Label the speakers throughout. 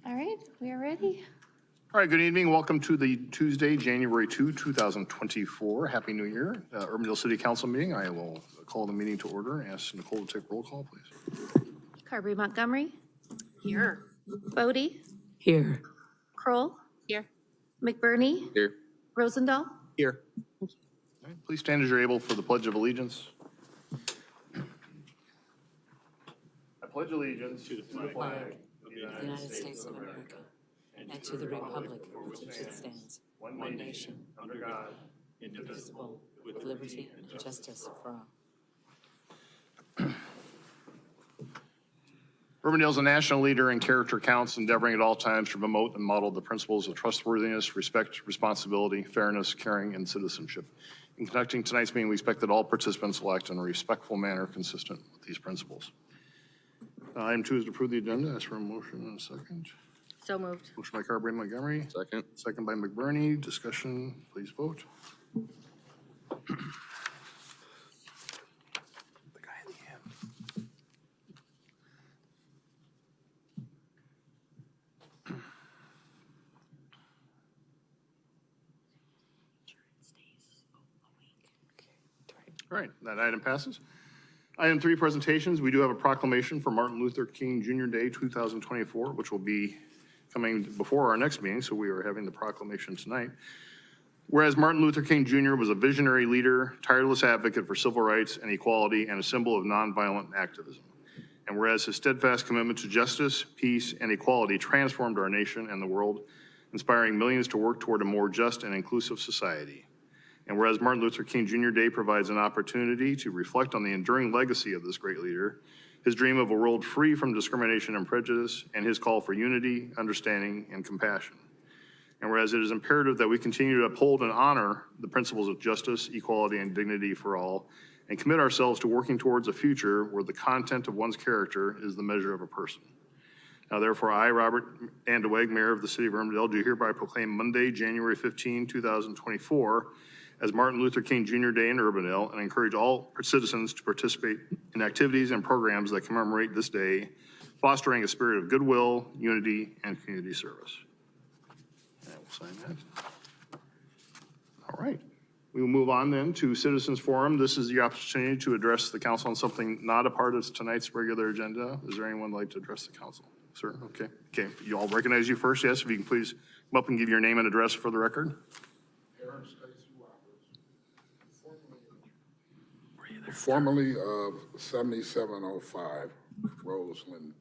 Speaker 1: All right, we are ready.
Speaker 2: All right, good evening. Welcome to the Tuesday, January 2, 2024. Happy New Year. Urbandale City Council meeting. I will call the meeting to order and ask Nicole to take roll call, please.
Speaker 1: Carberry Montgomery.
Speaker 3: Here.
Speaker 1: Boddy.
Speaker 3: Here.
Speaker 1: Kroll.
Speaker 3: Here.
Speaker 1: McBurney.
Speaker 4: Here.
Speaker 1: Rozendaal.
Speaker 4: Here.
Speaker 2: All right, please stand as you're able for the Pledge of Allegiance. I pledge allegiance to the flag
Speaker 3: of the United States of America and to the republic for which it stands, one nation, under God, indivisible, with liberty and justice for all.
Speaker 2: Urbandale is a national leader in character counts, endeavoring at all times to promote and model the principles of trustworthiness, respect, responsibility, fairness, caring, and citizenship. In conducting tonight's meeting, we expect that all participants will act in a respectful manner consistent with these principles. Item 2 is to approve the agenda. Ask for a motion and a second.
Speaker 1: So moved.
Speaker 2: Motion by Carberry Montgomery.
Speaker 4: Second.
Speaker 2: Second by McBurney. Discussion, please vote. The guy in the end. All right, that item passes. Item 3, presentations. We do have a proclamation for Martin Luther King Jr. Day 2024, which will be coming before our next meeting, so we are having the proclamation tonight. Whereas Martin Luther King Jr. was a visionary leader, tireless advocate for civil rights and equality, and a symbol of nonviolent activism. And whereas his steadfast commitment to justice, peace, and equality transformed our nation and the world, inspiring millions to work toward a more just and inclusive society. And whereas Martin Luther King Jr. Day provides an opportunity to reflect on the enduring legacy of this great leader, his dream of a world free from discrimination and prejudice, and his call for unity, understanding, and compassion. And whereas it is imperative that we continue to uphold and honor the principles of justice, equality, and dignity for all, and commit ourselves to working towards a future where the content of one's character is the measure of a person. Now, therefore, I, Robert Andeweg, Mayor of the City of Urbandale, do hereby proclaim Monday, January 15, 2024, as Martin Luther King Jr. Day in Urbandale, and encourage all citizens to participate in activities and programs that commemorate this day, fostering a spirit of goodwill, unity, and community service. And we'll sign that. All right. We will move on then to Citizens Forum. This is the opportunity to address the council on something not a part of tonight's regular agenda. Is there anyone who'd like to address the council? Sir, okay. Okay, you all recognize you first, yes? If you can please come up and give your name and address for the record.
Speaker 5: Formerly of 7705 Roseland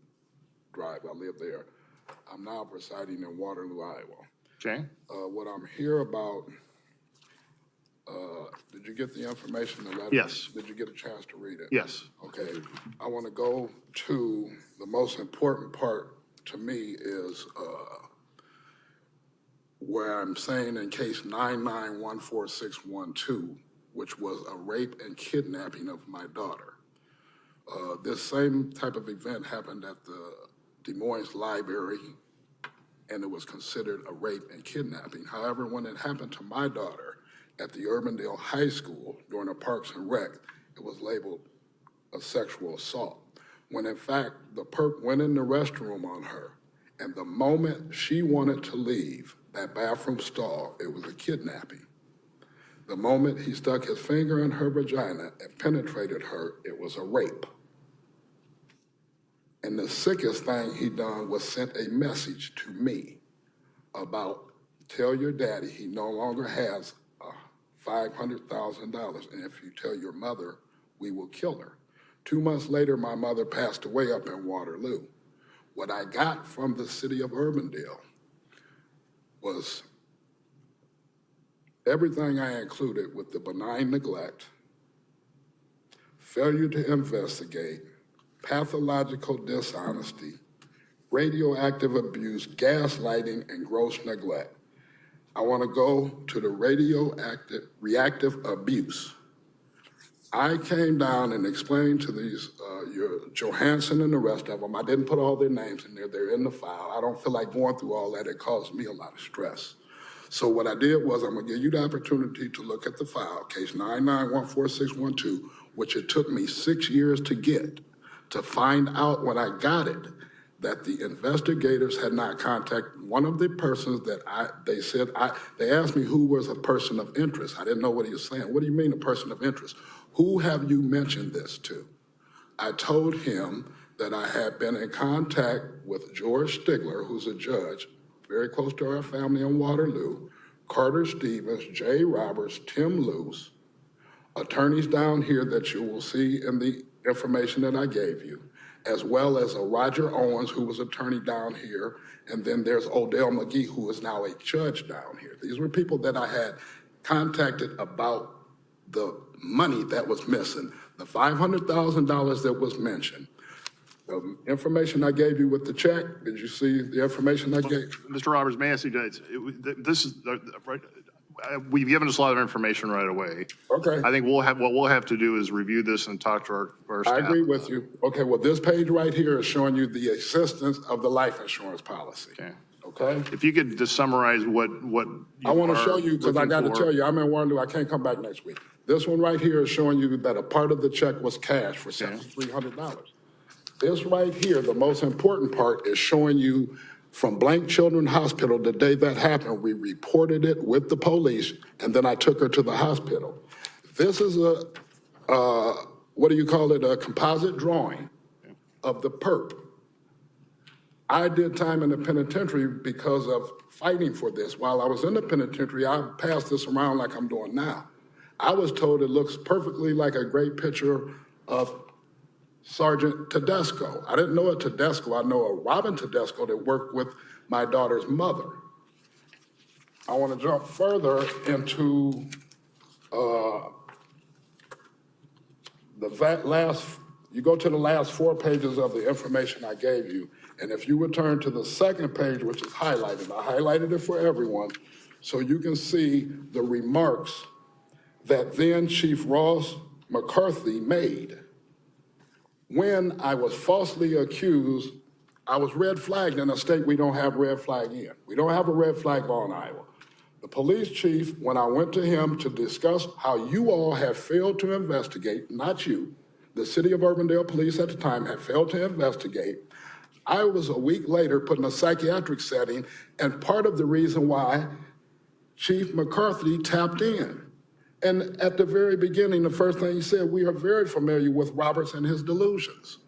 Speaker 5: Drive. I live there. I'm now presiding in Waterloo, Iowa.
Speaker 2: Okay.
Speaker 5: What I'm here about, did you get the information? The letter?
Speaker 2: Yes.
Speaker 5: Did you get a chance to read it?
Speaker 2: Yes.
Speaker 5: Okay. I want to go to the most important part to me is where I'm saying in case 9914612, which was a rape and kidnapping of my daughter. This same type of event happened at the Des Moines Library, and it was considered a rape and kidnapping. However, when it happened to my daughter at the Urbandale High School during a Parks and Rec, it was labeled a sexual assault. When in fact, the perp went in the restroom on her, and the moment she wanted to leave that bathroom stall, it was a kidnapping. The moment he stuck his finger in her vagina and penetrated her, it was a rape. And the sickest thing he done was sent a message to me about, tell your daddy he no longer has $500,000, and if you tell your mother, we will kill her. 2 months later, my mother passed away up in Waterloo. What I got from the city of Urbandale was everything I included with the benign neglect, failure to investigate, pathological dishonesty, radioactive abuse, gaslighting, and gross neglect. I want to go to the reactive abuse. I came down and explained to these, your Johansson and the rest of them, I didn't put all their names in there, they're in the file. I don't feel like going through all that, it caused me a lot of stress. So what I did was I'm gonna give you the opportunity to look at the file, case 9914612, which it took me 6 years to get, to find out when I got it, that the investigators had not contacted one of the persons that they asked me who was a person of interest. I didn't know what he was saying. What do you mean a person of interest? Who have you mentioned this to? I told him that I had been in contact with George Stigler, who's a judge, very close to our family in Waterloo, Carter Stevens, Jay Roberts, Tim Luce, attorneys down here that you will see in the information that I gave you, as well as a Roger Owens, who was attorney down here, and then there's Odell McGee, who is now a judge down here. These were people that I had contacted about the money that was missing, the $500,000 that was mentioned. The information I gave you with the check, did you see the information I gave?
Speaker 2: Mr. Roberts, may I suggest, this is, right, we've given us a lot of information right away.
Speaker 5: Okay.
Speaker 2: I think what we'll have to do is review this and talk to our staff.
Speaker 5: I agree with you. Okay, well, this page right here is showing you the existence of the life insurance policy.
Speaker 2: Okay.
Speaker 5: Okay?
Speaker 2: If you could just summarize what
Speaker 5: I want to
Speaker 2: are
Speaker 5: show you, because I
Speaker 2: looking
Speaker 5: got to
Speaker 2: for.
Speaker 5: tell you, I'm in Waterloo, I can't come back next week. This one right here is showing you that a part of the check was cash for $300. This right here, the most important part, is showing you from Blank Children's Hospital, the day that happened, we reported it with the police, and then I took her to the hospital. This is a, what do you call it, a composite drawing of the perp. I did time in the penitentiary because of fighting for this. While I was in the penitentiary, I passed this around like I'm doing now. I was told it looks perfectly like a great picture of Sergeant Tedesco. I didn't know a Tedesco. I know a Robin Tedesco that worked with my daughter's mother. I want to jump further into you go to the last 4 pages of the information I gave you, and if you return to the second page, which is highlighted, I highlighted it for everyone, so you can see the remarks that then Chief Ross McCarthy made. When I was falsely accused, I was red flagged in a state we don't have red flag in. We don't have a red flag law in Iowa. The police chief, when I went to him to discuss how you all have failed to investigate, not you, the city of Urbandale police at the time had failed to investigate, I was a week later put in a psychiatric setting, and part of the reason why Chief McCarthy tapped in. And at the very beginning, the first thing he said, we are very familiar with Roberts and his delusions.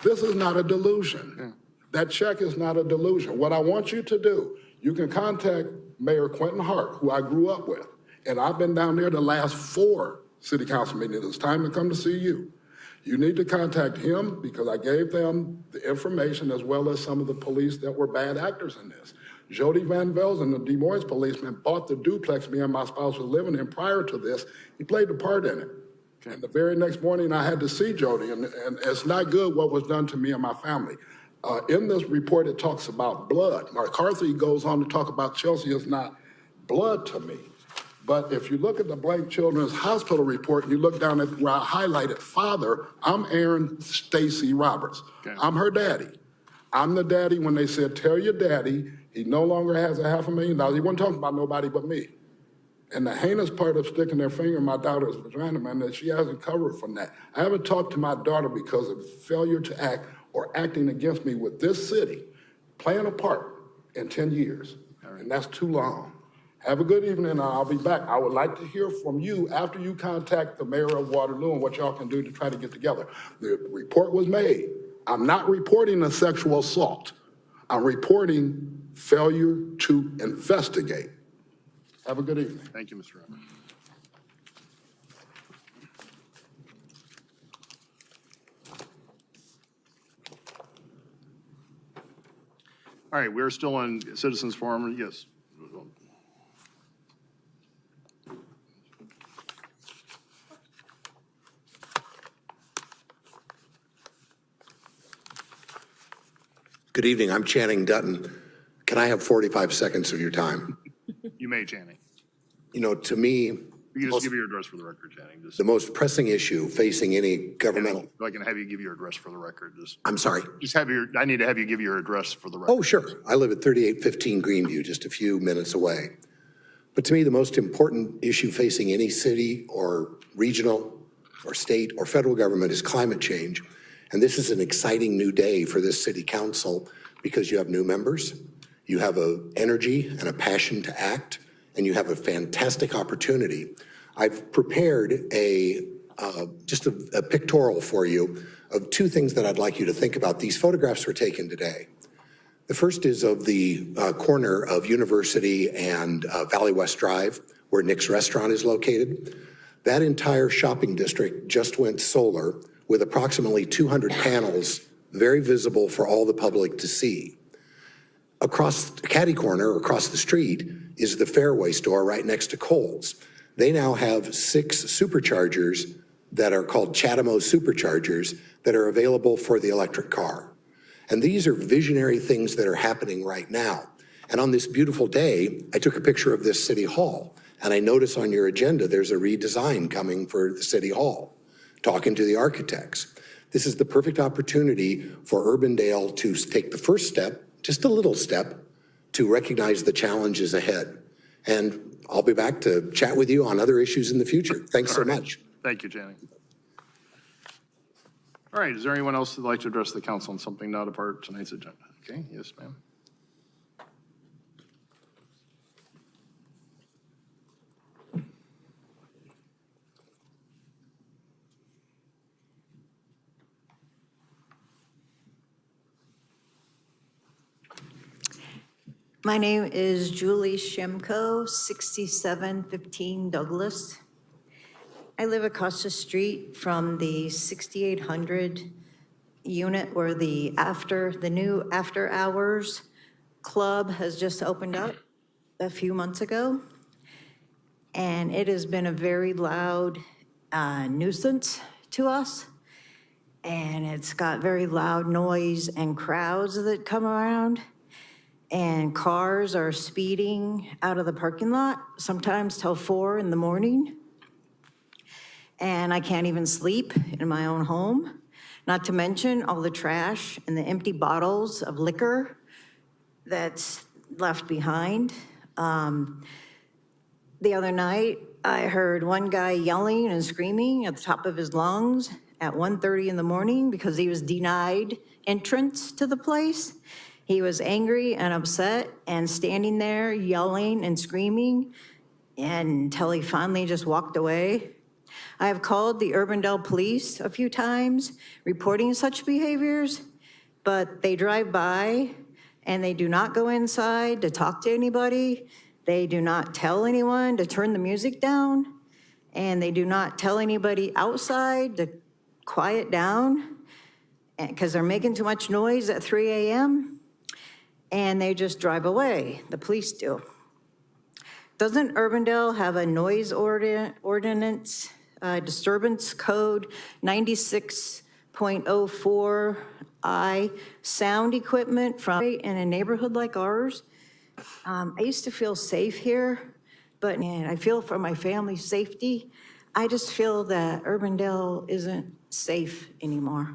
Speaker 5: This is not a delusion. That check is not a delusion. What I want you to do, you can contact Mayor Quentin Hart, who I grew up with, and I've been down there the last 4 city council meetings. It's time to come to see you. You need to contact him because I gave them the information as well as some of the police that were bad actors in this. Jody Van Velzen, the Des Moines policeman, bought the duplex me and my spouse were living in prior to this. He played a part in it. Okay. And the very next morning, I had to see Jody, and it's not good what was done to me and my family. In this report, it talks about blood. McCarthy goes on to talk about Chelsea is not blood to me. But if you look at the Blank Children's Hospital report, and you look down at where I highlighted father, I'm Aaron Stacy Roberts. Okay. I'm her daddy. I'm the daddy when they said, tell your daddy he no longer has $500,000. He wasn't talking about nobody but me. And the heinous part of sticking their finger in my daughter's vagina, man, that she hasn't covered from that. I haven't talked to my daughter because of failure to act or acting against me with this city, playing a part in 10 years. Right. And that's too long. Have a good evening, and I'll be back. I would like to hear from you after you contact the mayor of Waterloo and what y'all can do to try to get together. The report was made. I'm not reporting a sexual assault. I'm reporting failure to investigate. Have a good evening.
Speaker 2: Thank you, Mr. Roberts. All right, we're still on citizens forum. Yes.
Speaker 4: Good evening. I'm Channing Dutton. Can I have 45 seconds of your time?
Speaker 2: You may, Channing.
Speaker 4: You know, to me,
Speaker 2: You can just give your address for the record, Channing. Just,
Speaker 4: the most pressing issue facing any governmental...
Speaker 2: I can have you give your address for the record.
Speaker 4: I'm sorry?
Speaker 2: I need to have you give your address for the record.
Speaker 4: Oh, sure. I live at 3815 Greenview, just a few minutes away. But to me, the most important issue facing any city or regional or state or federal government is climate change. And this is an exciting new day for this city council because you have new members, you have an energy and a passion to act, and you have a fantastic opportunity. I've prepared just a pictorial for you of two things that I'd like you to think about. These photographs were taken today. The first is of the corner of University and Valley West Drive, where Nick's Restaurant is located. That entire shopping district just went solar with approximately 200 panels, very visible for all the public to see. Across catty corner, across the street, is the Fairway store right next to Kohl's. They now have 6 superchargers that are called Chatamo superchargers that are available for the electric car. And these are visionary things that are happening right now. And on this beautiful day, I took a picture of this city hall, and I notice on your agenda there's a redesign coming for the city hall, talking to the architects. This is the perfect opportunity for Urbandale to take the first step, just a little step, to recognize the challenges ahead. And I'll be back to chat with you on other issues in the future. Thanks so much.
Speaker 2: Thank you, Channing. All right, is there anyone else who'd like to address the council on something not a part of tonight's agenda? Okay, yes, ma'am.
Speaker 6: My name is Julie Shimko, 6715 Douglas. I live across the street from the 6800 unit where the new after hours club has just opened up a few months ago. And it has been a very loud nuisance to us. And it's got very loud noise and crowds that come around. And cars are speeding out of the parking lot, sometimes till 4 in the morning. And I can't even sleep in my own home, not to mention all the trash and the empty bottles of liquor that's left behind. The other night, I heard one guy yelling and screaming at the top of his lungs at 1:30 in the morning because he was denied entrance to the place. He was angry and upset and standing there yelling and screaming until he finally just walked away. I have called the Urbandale Police a few times reporting such behaviors, but they drive by and they do not go inside to talk to anybody. They do not tell anyone to turn the music down, and they do not tell anybody outside to quiet down because they're making too much noise at 3 a.m. And they just drive away, the police do. Doesn't Urbandale have a noise ordinance, disturbance code 96.04I, sound equipment from in a neighborhood like ours? I used to feel safe here, but man, I feel for my family's safety. I just feel that Urbandale isn't safe anymore.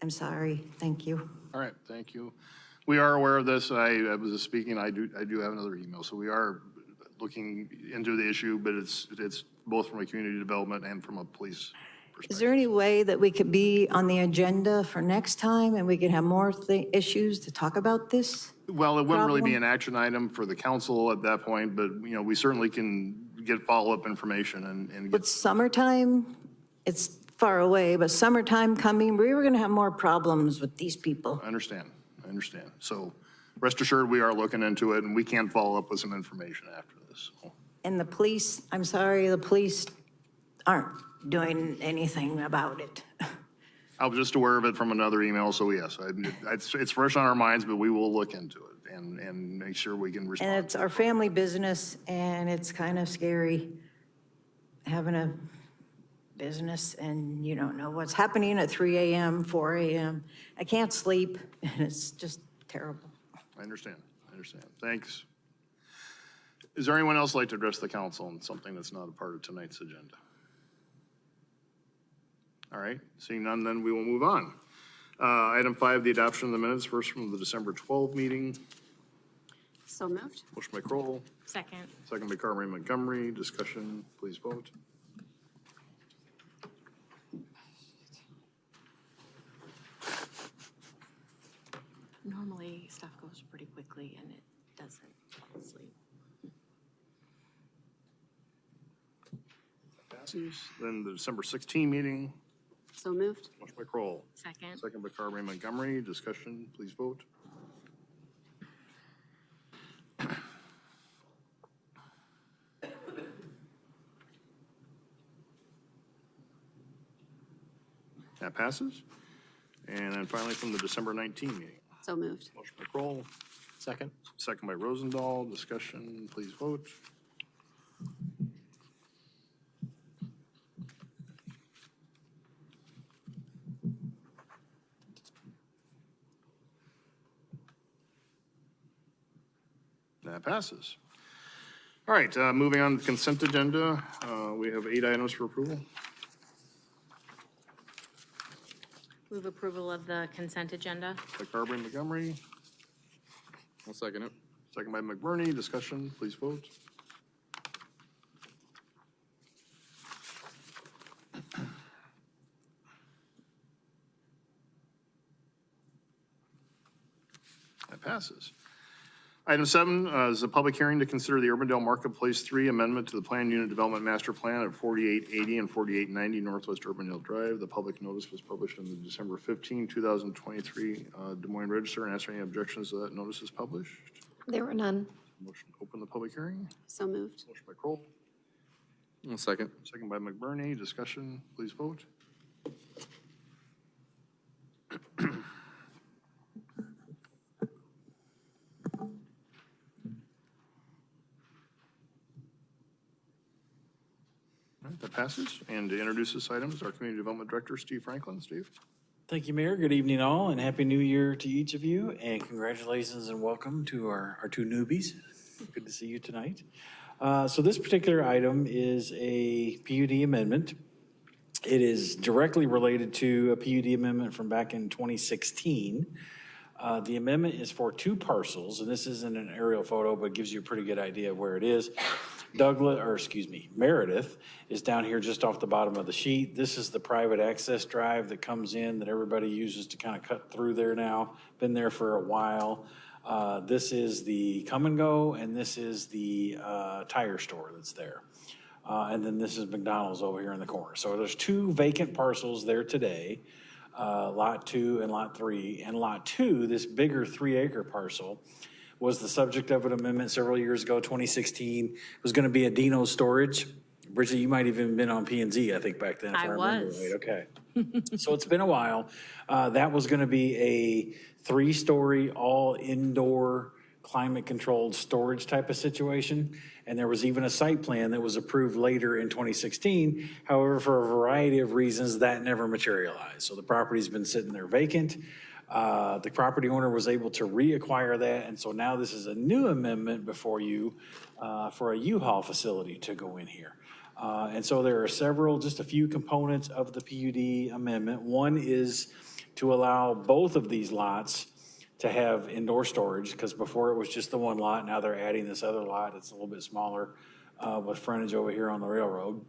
Speaker 6: I'm sorry, thank you.
Speaker 2: All right, thank you. We are aware of this. I was speaking, I do have another email, so we are looking into the issue, but it's both from a community development and from a police perspective.
Speaker 6: Is there any way that we could be on the agenda for next time and we could have more issues to talk about this?
Speaker 2: Well, it wouldn't really be
Speaker 6: problem?
Speaker 2: an action item for the council at that point, but, you know, we certainly can get follow-up information and
Speaker 6: But
Speaker 2: get,
Speaker 6: summertime, it's far away, but summertime coming, we were gonna have more problems with these people.
Speaker 2: I understand. So rest assured, we are looking into it, and we can follow up with some information after this.
Speaker 6: And the police, I'm sorry, the police aren't doing anything about it.
Speaker 2: I was just aware of it from another email, so yes, it's fresh on our minds, but we will look into it and make sure we can
Speaker 6: And
Speaker 2: respond.
Speaker 6: it's our family business, and it's kind of scary having a business and you don't know what's happening at 3 a.m., 4 a.m. I can't sleep, and it's just terrible.
Speaker 2: I understand. Thanks. Is there anyone else like to address the council on something that's not a part of tonight's agenda? All right, seeing none, then we will move on. Item 5, the adoption of the minutes, first from the December 12 meeting.
Speaker 1: So moved.
Speaker 2: Motion by Kroll,
Speaker 1: Second.
Speaker 2: second by Carmen Montgomery. Discussion, please vote.
Speaker 7: Normally, stuff goes pretty quickly and it doesn't, honestly.
Speaker 2: Passes. Then the December 16 meeting,
Speaker 1: So moved.
Speaker 2: motion by Kroll,
Speaker 7: Second.
Speaker 2: second by Carberry Montgomery. Discussion, please vote. That passes. And then finally from the December 19 meeting,
Speaker 1: So moved.
Speaker 2: motion by Kroll,
Speaker 8: Second.
Speaker 2: second by Rozendaal. Discussion, please vote. That passes. All right, moving on to the consent agenda. We have 8 items for approval.
Speaker 7: Move approval of the consent agenda.
Speaker 2: By Carberry Montgomery,
Speaker 8: I'll second it.
Speaker 2: second by McBurney. Discussion, please vote. That passes. Item 7 is a public hearing to consider the Urbandale Marketplace 3 amendment to the Planned Unit Development Master Plan at 4880 and 4890 Northwest Urbandale Drive. The public notice was published in the December 15, 2023 Des Moines Register, and ask for any objections to that notice is published.
Speaker 1: There were none.
Speaker 2: Motion to open the public hearing.
Speaker 1: So moved.
Speaker 2: Motion by Kroll,
Speaker 8: I'll second.
Speaker 2: second by McBurney. Discussion, please vote. All right, that passes. And to introduce this item is our Community Development Director, Steve Franklin. Steve?
Speaker 9: Thank you, Mayor. Good evening, all, and Happy New Year to each of you, and congratulations and welcome to our 2 newbies. Good to see you tonight. So this particular item is a PUD amendment. It is directly related to a PUD amendment from back in 2016. The amendment is for 2 parcels, and this isn't an aerial photo, but gives you a pretty good idea of where it is. Meredith is down here just off the bottom of the sheet. This is the private access drive that comes in that everybody uses to kind of cut through there now. Been there for a while. This is the come and go, and this is the tire store that's there. And then this is McDonald's over here in the corner. So there's 2 vacant parcels there today, Lot 2 and Lot 3. And Lot 2, this bigger 3-acre parcel, was the subject of an amendment several years ago, 2016. It was going to be a Dino storage. Bridget, you might even been on P&Z, I think, back then. If
Speaker 7: I
Speaker 9: remember
Speaker 7: was.
Speaker 9: right. Okay. So it's been a while. That was going to be a 3-story, all indoor, climate-controlled storage type of situation. And there was even a site plan that was approved later in 2016. However, for a variety of reasons, that never materialized. So the property's been sitting there vacant. The property owner was able to reacquire that, and so now this is a new amendment before you for a U-Haul facility to go in here. And so there are several, just a few components of the PUD amendment. One is to allow both of these lots to have indoor storage, because before it was just the 1 lot. Now they're adding this other lot. It's a little bit smaller with frontage over here on the railroad.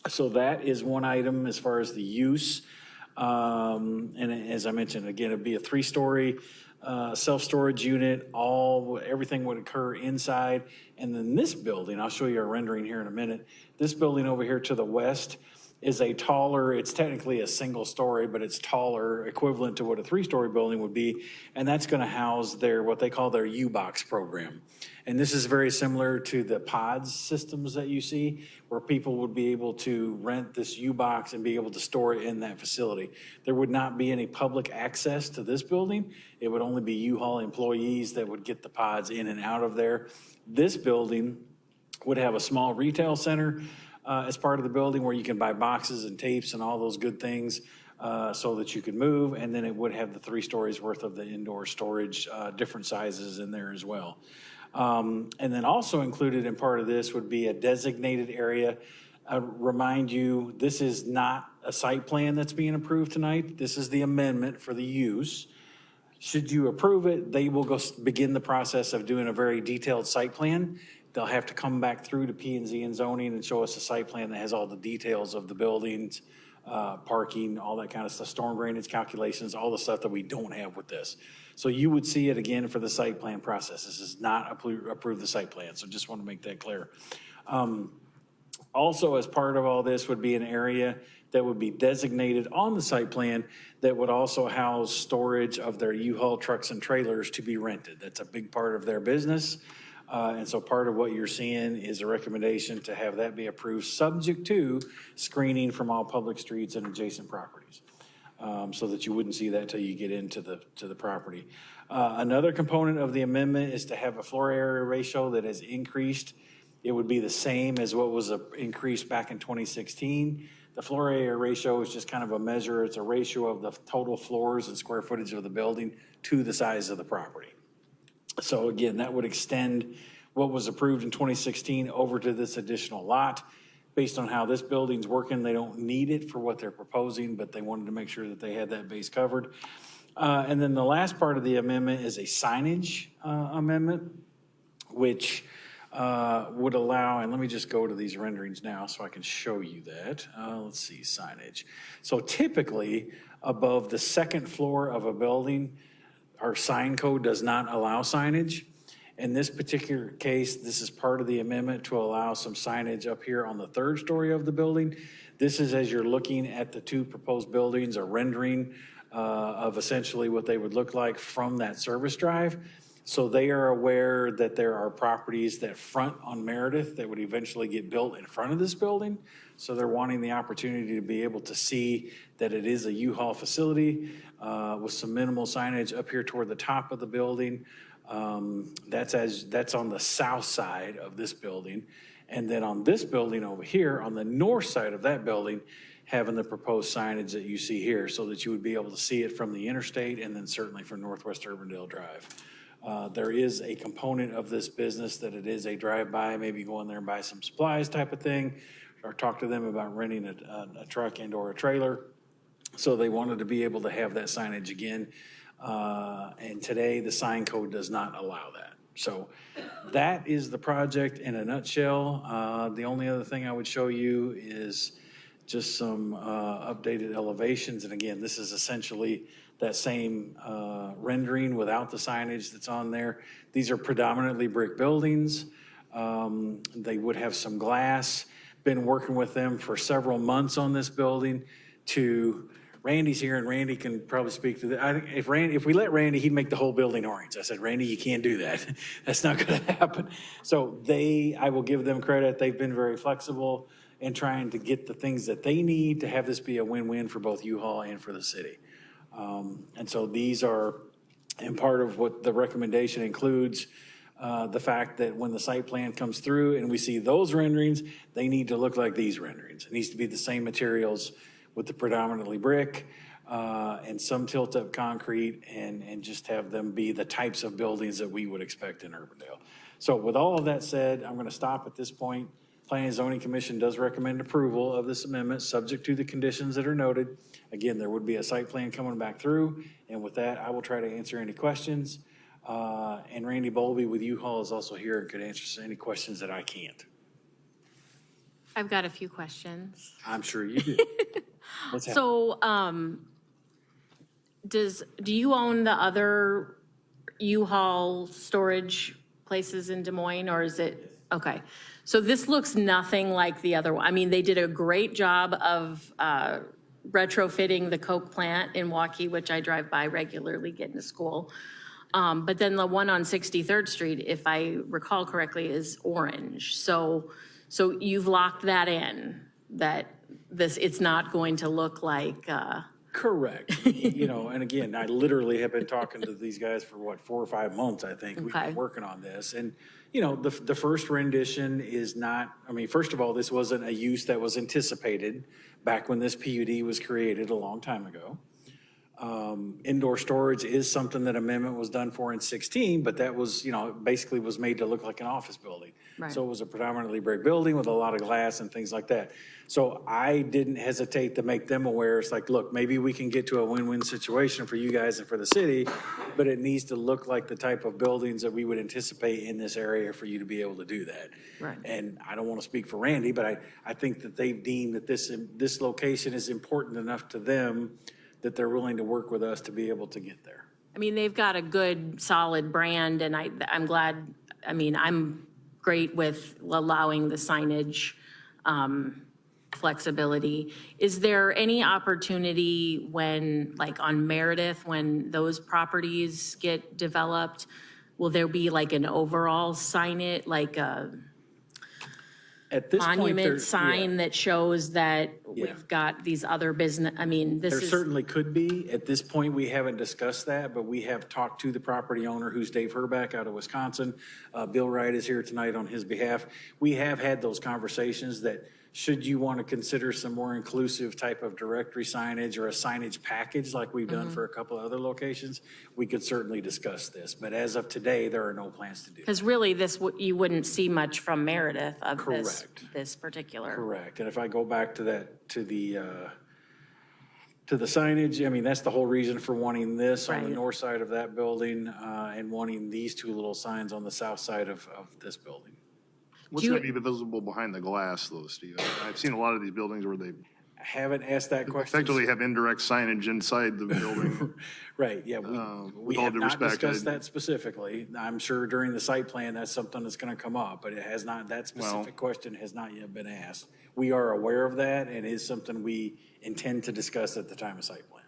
Speaker 9: So that is one item as far as the use. And as I mentioned, again, it'd be a 3-story self-storage unit. Everything would occur inside. And then this building, I'll show you a rendering here in a minute. This building over here to the west is a taller, it's technically a single story, but it's taller, equivalent to what a 3-story building would be. And that's going to house what they call their U-Box program. And this is very similar to the pods systems that you see, where people would be able to rent this U-Box and be able to store it in that facility. There would not be any public access to this building. It would only be U-Haul employees that would get the pods in and out of there. This building would have a small retail center as part of the building where you can buy boxes and tapes and all those good things so that you could move. And then it would have the 3 stories worth of the indoor storage, different sizes in there as well. And then also included in part of this would be a designated area. Remind you, this is not a site plan that's being approved tonight. This is the amendment for the use. Should you approve it, they will go begin the process of doing a very detailed site plan. They'll have to come back through to P&Z and zoning and show us a site plan that has all the details of the buildings, parking, all that kind of stuff, storm drainage calculations, all the stuff that we don't have with this. So you would see it again for the site plan process. This is not approve the site plan, so just want to make that clear. Also, as part of all this would be an area that would be designated on the site plan that would also house storage of their U-Haul trucks and trailers to be rented. That's a big part of their business. And so part of what you're seeing is a recommendation to have that be approved, subject to screening from all public streets and adjacent properties. So that you wouldn't see that till you get into the property. Another component of the amendment is to have a floor area ratio that has increased. It would be the same as what was increased back in 2016. The floor area ratio is just kind of a measure. It's a ratio of the total floors and square footage of the building to the size of the property. So again, that would extend what was approved in 2016 over to this additional lot. Based on how this building's working, they don't need it for what they're proposing, but they wanted to make sure that they had that base covered. And then the last part of the amendment is a signage amendment, which would allow, and let me just go to these renderings now so I can show you that. Let's see, signage. So typically, above the second floor of a building, our sign code does not allow signage. In this particular case, this is part of the amendment to allow some signage up here on the third story of the building. This is as you're looking at the two proposed buildings, a rendering of essentially what they would look like from that service drive. So they are aware that there are properties that front on Meredith that would eventually get built in front of this building. So they're wanting the opportunity to be able to see that it is a U-Haul facility with some minimal signage up here toward the top of the building. That's on the south side of this building. And then on this building over here, on the north side of that building, having the proposed signage that you see here so that you would be able to see it from the interstate and then certainly from Northwest Urbandale Drive. There is a component of this business that it is a drive-by, maybe go in there and buy some supplies type of thing, or talk to them about renting a truck and or a trailer. So they wanted to be able to have that signage again. And today the sign code does not allow that. So that is the project in a nutshell. The only other thing I would show you is just some updated elevations. And again, this is essentially that same rendering without the signage that's on there. These are predominantly brick buildings. They would have some glass. Been working with them for several months on this building to, Randy's here and Randy can probably speak to that. I think if we let Randy, he'd make the whole building orange. I said, Randy, you can't do that. That's not gonna happen. So I will give them credit. They've been very flexible in trying to get the things that they need to have this be a win-win for both U-Haul and for the city. And so these are, and part of what the recommendation includes, the fact that when the site plan comes through and we see those renderings, they need to look like these renderings. It needs to be the same materials with the predominantly brick and some tilt-up concrete and just have them be the types of buildings that we would expect in Urbandale. So with all of that said, I'm going to stop at this point. Planning and Zoning Commission does recommend approval of this amendment, subject to the conditions that are noted. Again, there would be a site plan coming back through, and with that, I will try to answer any questions. And Randy Bowlby with U-Haul is also here and could answer any questions that I can't.
Speaker 7: I've got a few questions.
Speaker 9: I'm sure you do. What's happening?
Speaker 7: So, do you own the other U-Haul storage places in Des Moines, or is it, okay. So this looks nothing like the other one. I mean, they did a great job of retrofitting the Coke plant in Waukee, which I drive by regularly getting to school. But then the one on 63rd Street, if I recall correctly, is orange. So you've locked that in, that it's not going to look like.
Speaker 9: Correct. You know, and again, I literally have been talking to these guys for 4 or 5 months, I think. We've
Speaker 7: Okay.
Speaker 9: been working on this. And, you know, the first rendition is not, I mean, first of all, this wasn't a use that was anticipated back when this PUD was created a long time ago. Indoor storage is something that amendment was done for in 16, but that was, you know, basically was made to look like an office building.
Speaker 7: Right.
Speaker 9: So it was a predominantly brick building with a lot of glass and things like that. So I didn't hesitate to make them aware. It's like, look, maybe we can get to a win-win situation for you guys and for the city, but it needs to look like the type of buildings that we would anticipate in this area for you to be able to do that.
Speaker 7: Right.
Speaker 9: And I don't want to speak for Randy, but I think that they've deemed that this location is important enough to them that they're willing to work with us to be able to get there.
Speaker 7: I mean, they've got a good, solid brand, and I'm glad, I mean, I'm great with allowing the signage flexibility. Is there any opportunity when, like on Meredith, when those properties get developed, will there be like an overall like a
Speaker 9: At this point, there-
Speaker 7: monument sign
Speaker 9: yeah.
Speaker 7: that shows that
Speaker 9: Yeah.
Speaker 7: we've got these other business, I mean, this
Speaker 9: There
Speaker 7: is.
Speaker 9: certainly could be. At this point, we haven't discussed that, but we have talked to the property owner, who's Dave Herbeck out of Wisconsin. Bill Wright is here tonight on his behalf. We have had those conversations that should you want to consider some more inclusive type of directory signage or a signage package like we've done for a couple of other locations, we could certainly discuss this. But as of today, there are no plans to do.
Speaker 7: Because really, you wouldn't see much from Meredith of
Speaker 9: Correct.
Speaker 7: this particular.
Speaker 9: Correct. And if I go back to that, to the signage, I mean, that's the whole reason for wanting this on the
Speaker 7: Right.
Speaker 9: north side of that building and wanting these two little signs on the south side of this building.
Speaker 2: What's
Speaker 7: you-
Speaker 2: going to be visible behind the glass, though, Steve? I've seen a lot of these buildings where they
Speaker 9: I haven't asked that question.
Speaker 2: effectively have indirect signage inside the building.
Speaker 9: Right, yeah, we
Speaker 2: with all
Speaker 9: have
Speaker 2: due
Speaker 9: not
Speaker 2: respect,
Speaker 9: discussed
Speaker 2: I-
Speaker 9: that specifically. I'm sure during the site plan, that's something that's gonna come up, but it has not, that specific question has not yet been asked. We are aware of that and is something we intend to discuss at the time of site plan.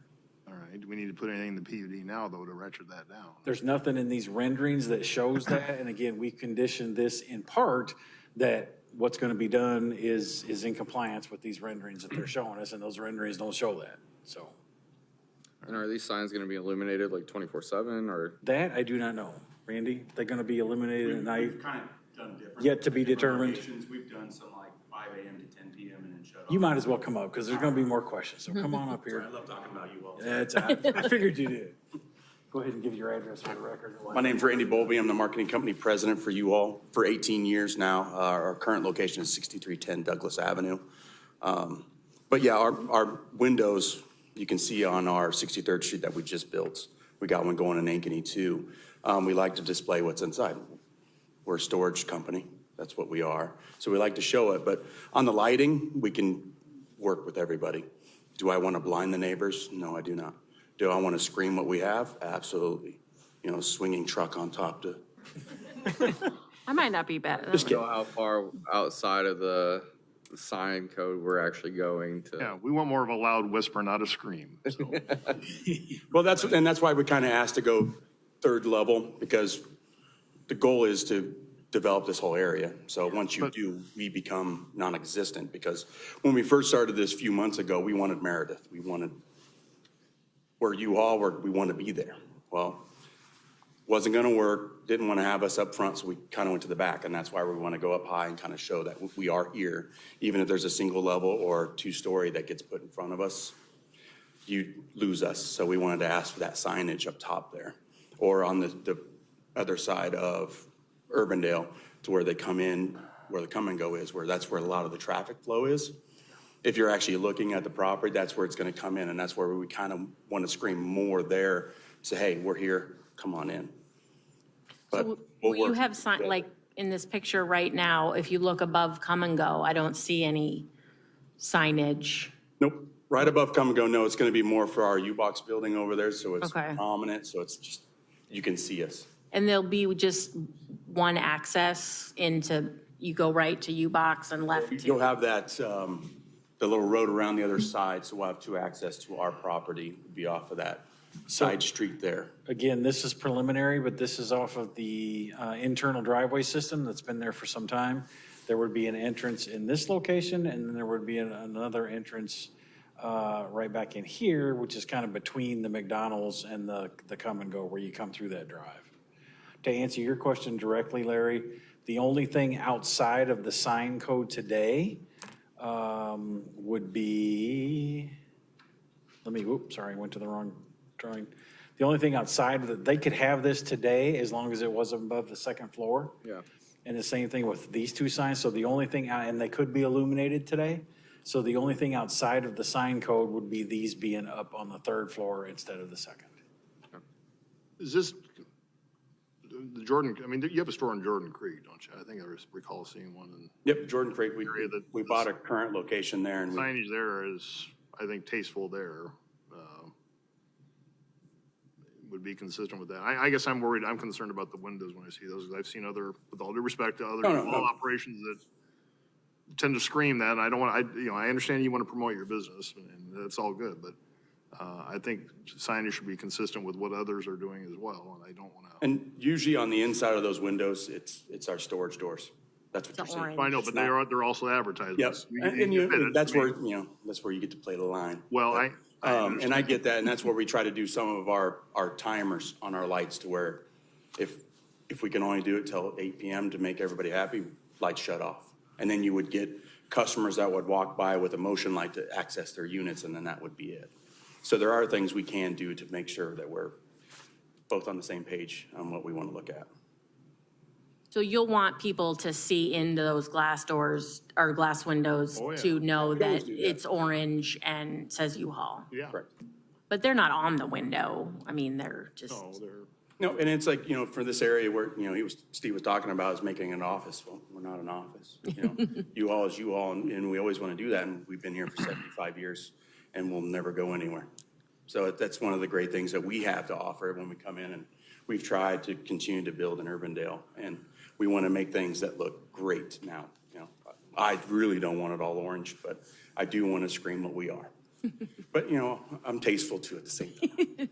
Speaker 2: All right, do we need to put anything in the PUD now, though, to ratchet that down?
Speaker 9: There's nothing in these renderings that shows that, and again, we conditioned this in part that what's gonna be done is in compliance with these renderings that they're showing us, and those renderings don't show that, so.
Speaker 8: And are these signs gonna be illuminated like 24/7 or?
Speaker 9: That, I do not know. Randy, they're gonna be illuminated at night?
Speaker 10: We've kind of done different.
Speaker 9: Yet to be
Speaker 10: different
Speaker 9: determined.
Speaker 10: locations. We've done some like 5 a.m. to 10 p.m. and then shut off.
Speaker 9: You might as well come up, because there's gonna be more questions, so come on up here.
Speaker 10: I love talking about you all.
Speaker 9: That's, I figured you did. Go ahead and give your address for the record.
Speaker 10: My name's Randy Bowlby. I'm the marketing company president for you all for 18 years now. Our current location is 6310 Douglas Avenue. But yeah, our windows, you can see on our 63rd Street that we just built. We got one going in Ankeny too. We like to display what's inside. We're a storage company. That's what we are. So we like to show it. But on the lighting, we can work with everybody. Do I want to blind the neighbors? No, I do not. Do I want to screen what we have? Absolutely. You know, swinging truck on top to,
Speaker 7: I might not be bad.
Speaker 10: just
Speaker 8: Know
Speaker 10: kidding.
Speaker 8: how far outside of the sign code we're actually going to?
Speaker 2: Yeah, we want more of a loud whisper, not a scream. So,
Speaker 10: Well, that's why we kind of asked to go third level, because the goal is to develop this whole area. So once you do, we become non-existent, because when we first started this a few months ago, we wanted Meredith. We wanted where you all were, we want to be there. Well, wasn't going to work, didn't want to have us up front, so we kind of went to the back, and that's why we want to go up high and kind of show that we are here. Even if there's a single level or two-story that gets put in front of us, you lose us. So we wanted to ask for that signage up top there, or on the other side of Urbandale, to where they come in, where the come and go is, where that's where a lot of the traffic flow is. If you're actually looking at the property, that's where it's going to come in, and that's where we kind of want to scream more there, say, hey, we're here, come on in. But we'll
Speaker 7: Will you
Speaker 10: work
Speaker 7: have sign,
Speaker 10: together.
Speaker 7: like, in this picture right now, if you look above Come and Go, I don't see any signage.
Speaker 10: Nope, right above come and go, no, it's going to be more for our U-Box building over there, so it's
Speaker 7: Okay.
Speaker 10: prominent, so it's just, you can see us.
Speaker 7: And there'll be just one access into, you go right to U-Box and left
Speaker 10: You'll
Speaker 7: to,
Speaker 10: have that, the little road around the other side, so we'll have two access to our property, be off of that side street there.
Speaker 9: Again, this is preliminary, but this is off of the internal driveway system that's been there for some time. There would be an entrance in this location, and then there would be another entrance right back in here, which is kind of between the McDonald's and the Come and Go, where you come through that drive. To answer your question directly, Larry, the only thing outside of the sign code today would be, sorry, I went to the wrong drawing. The only thing outside that they could have this today, as long as it wasn't above the second floor,
Speaker 8: Yeah.
Speaker 9: And the same thing with these two signs. So the only thing, and they could be illuminated today. So the only thing outside of the sign code would be these being up on the third floor instead of the second.
Speaker 2: Is this, the Jordan, I mean, you have a store in Jordan Creek, don't you? I think I recall seeing one, and
Speaker 10: Yep, Jordan Creek,
Speaker 2: Area that-
Speaker 10: we bought a current location there and we
Speaker 2: signage there is, I think, tasteful there. Would be consistent with that. I guess I'm worried, I'm concerned about the windows when I see those. I've seen other, with all due respect to other small operations that tend to scream that, and I don't want, I understand you want to promote your business, and that's all good, but I think signage should be consistent with what others are doing as well, and I don't want to.
Speaker 10: And usually on the inside of those windows, it's our storage doors. That's what you're seeing.
Speaker 7: orange.
Speaker 2: I know, but they're also advertisements.
Speaker 10: Yes, and that's where, that's where you get to play the line.
Speaker 2: Well,
Speaker 10: And I get that, and that's where we try to do some of our timers on our lights to where if we can only do it till 8 PM to make everybody happy, lights shut off. And then you would get customers that would walk by with a motion light to access their units, and then that would be it. So there are things we can do to make sure that we're both on the same page on what we want to look at.
Speaker 7: So you'll want people to see into those glass doors or glass windows
Speaker 2: Oh, yeah.
Speaker 7: to know that
Speaker 10: do that.
Speaker 7: it's orange and says U-Haul.
Speaker 2: Yeah.
Speaker 10: Correct.
Speaker 7: But they're not on the window. I mean, they're just,
Speaker 2: No, they're,
Speaker 10: No, and it's like, for this area where, Steve was talking about is making an office. Well, we're not an office. U-Haul is U-Haul, and we always want to do that, and we've been here for 75 years, and we'll never go anywhere. So that's one of the great things that we have to offer when we come in, and we've tried to continue to build in Urbandale, and we want to make things that look great now. I really don't want it all orange, but I do want to scream what we are. But, I'm tasteful too at the same time.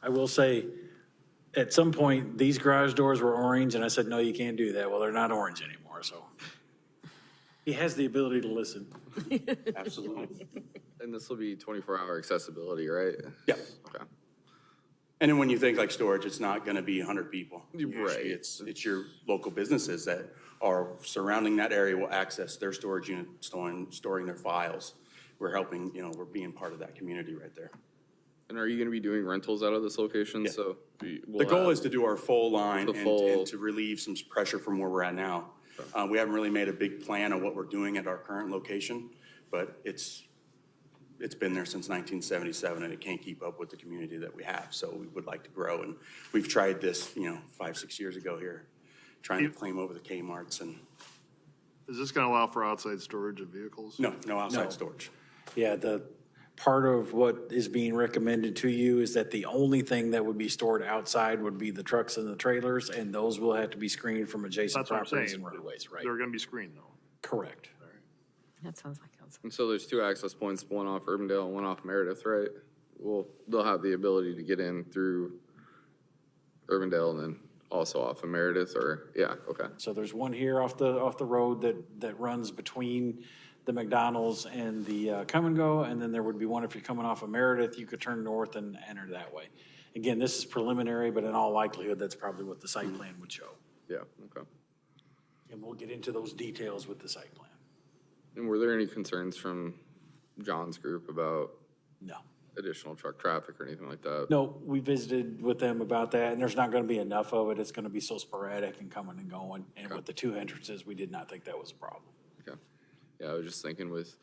Speaker 9: I will say, at some point, these garage doors were orange, and I said, no, you can't do that. Well, they're not orange anymore, so. He has the ability to listen.
Speaker 10: Absolutely.
Speaker 8: And this will be 24-hour accessibility, right?
Speaker 10: Yeah.
Speaker 8: Okay.
Speaker 10: And then when you think like storage, it's not going to be 100 people. Usually
Speaker 8: Right.
Speaker 10: It's your local businesses that are surrounding that area will access their storage unit, storing their files. We're helping, we're being part of that community right there.
Speaker 8: And are you going to be doing rentals out of this location?
Speaker 10: Yeah.
Speaker 8: So
Speaker 10: The goal is to do our full line
Speaker 8: The
Speaker 10: and
Speaker 8: full-
Speaker 10: to relieve some pressure from where we're at now. We haven't really made a big plan of what we're doing at our current location, but it's been there since 1977 and it can't keep up with the community that we have. So we would like to grow, and we've tried this, 5-6 years ago here, trying to claim over the Kmart's and
Speaker 2: is this going to allow for outside storage of vehicles?
Speaker 10: no outside
Speaker 9: No.
Speaker 10: storage.
Speaker 9: Yeah, the part of what is being recommended to you is that the only thing that would be stored outside would be the trucks and the trailers, and those will have to be screened from adjacent
Speaker 2: That's what I'm
Speaker 9: properties
Speaker 2: saying.
Speaker 9: and roadways, right?
Speaker 2: They're going to be screened, though.
Speaker 9: Correct.
Speaker 7: that sounds like council.
Speaker 8: And so there's two access points, one off Urbandale and one off Meredith, right? Well, they'll have the ability to get in through Urbandale and then also off of Meredith, or, yeah, okay.
Speaker 9: So there's one here off the road that runs between the McDonald's and the Come and Go, and then there would be one if you're coming off of Meredith, you could turn north and enter that way. Again, this is preliminary, but in all likelihood, that's probably what the site plan would show.
Speaker 8: Yeah, okay.
Speaker 9: And we'll get into those details with the site plan.
Speaker 8: And were there any concerns from John's group about
Speaker 9: No.
Speaker 8: additional truck traffic or anything like that?
Speaker 9: No, we visited with them about that, and there's not going to be enough of it. It's going to be so sporadic and coming and going. And with the two entrances, we did not think that was a problem.
Speaker 8: Okay. Yeah, I was just thinking with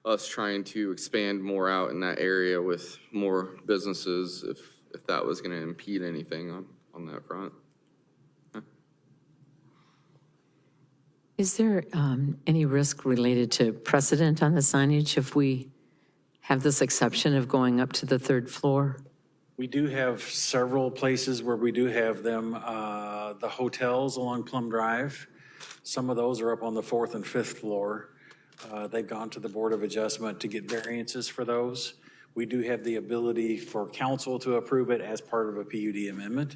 Speaker 8: us trying to expand more out in that area with more businesses, if that was gonna impede anything on that front.
Speaker 3: Is there any risk related to precedent on the signage if we have this exception of going up to the third floor?
Speaker 9: We do have several places where we do have them. The hotels along Plum Drive, some of those are up on the 4th and 5th floor. They've gone to the Board of Adjustment to get variances for those. We do have the ability for council to approve it as part of a PUD amendment.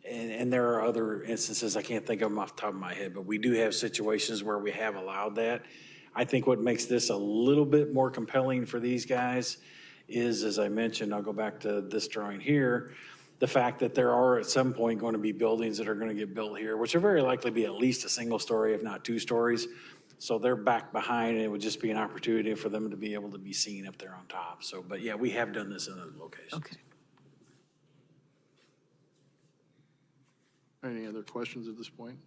Speaker 9: And there are other instances, I can't think of them off the top of my head, but we do have situations where we have allowed that. I think what makes this a little bit more compelling for these guys is, as I mentioned, I'll go back to this drawing here, the fact that there are at some point going to be buildings that are going to get built here, which are very likely be at least a single story, if not 2 stories. So they're back behind, and it would just be an opportunity for them to be able to be seen up there on top. So, but yeah, we have done this in other locations.
Speaker 3: Okay.
Speaker 2: Any other questions at this point?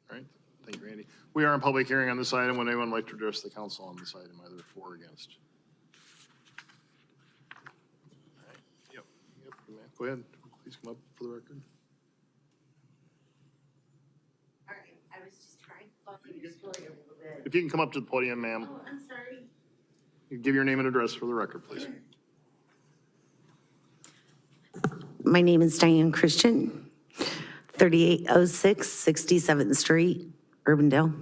Speaker 2: All right, thank you, Randy. We are in public hearing on this item. Would anyone like to address the council on this item, either for or against? All right, yep, you may. Go ahead, please come up for the record.
Speaker 11: All right, I was just trying to follow your story a little bit.
Speaker 2: If you can come up to the podium, ma'am.
Speaker 11: Oh, I'm sorry.
Speaker 2: Give your name and address for the record, please.
Speaker 11: My name is Diane Christian, 3806 67th Street, Urbandale.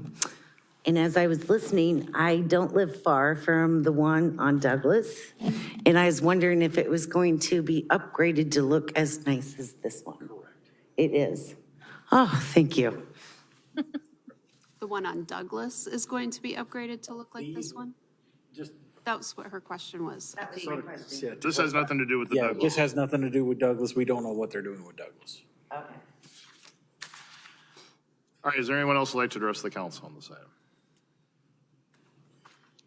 Speaker 11: And as I was listening, I don't live far from the one on Douglas. And I was wondering if it was going to be upgraded to look as nice as this one. Correct. It is. Oh, thank you.
Speaker 1: The one on Douglas is going to be upgraded to look like this one?
Speaker 9: Just,
Speaker 1: That was what her question was.
Speaker 6: That was my question.
Speaker 9: yeah,
Speaker 2: This has nothing to do with the
Speaker 9: yeah,
Speaker 2: Douglas.
Speaker 9: this has nothing to do with Douglas. We don't know what they're doing with Douglas.
Speaker 6: Okay.
Speaker 2: All right, is there anyone else who'd like to address the council on this item?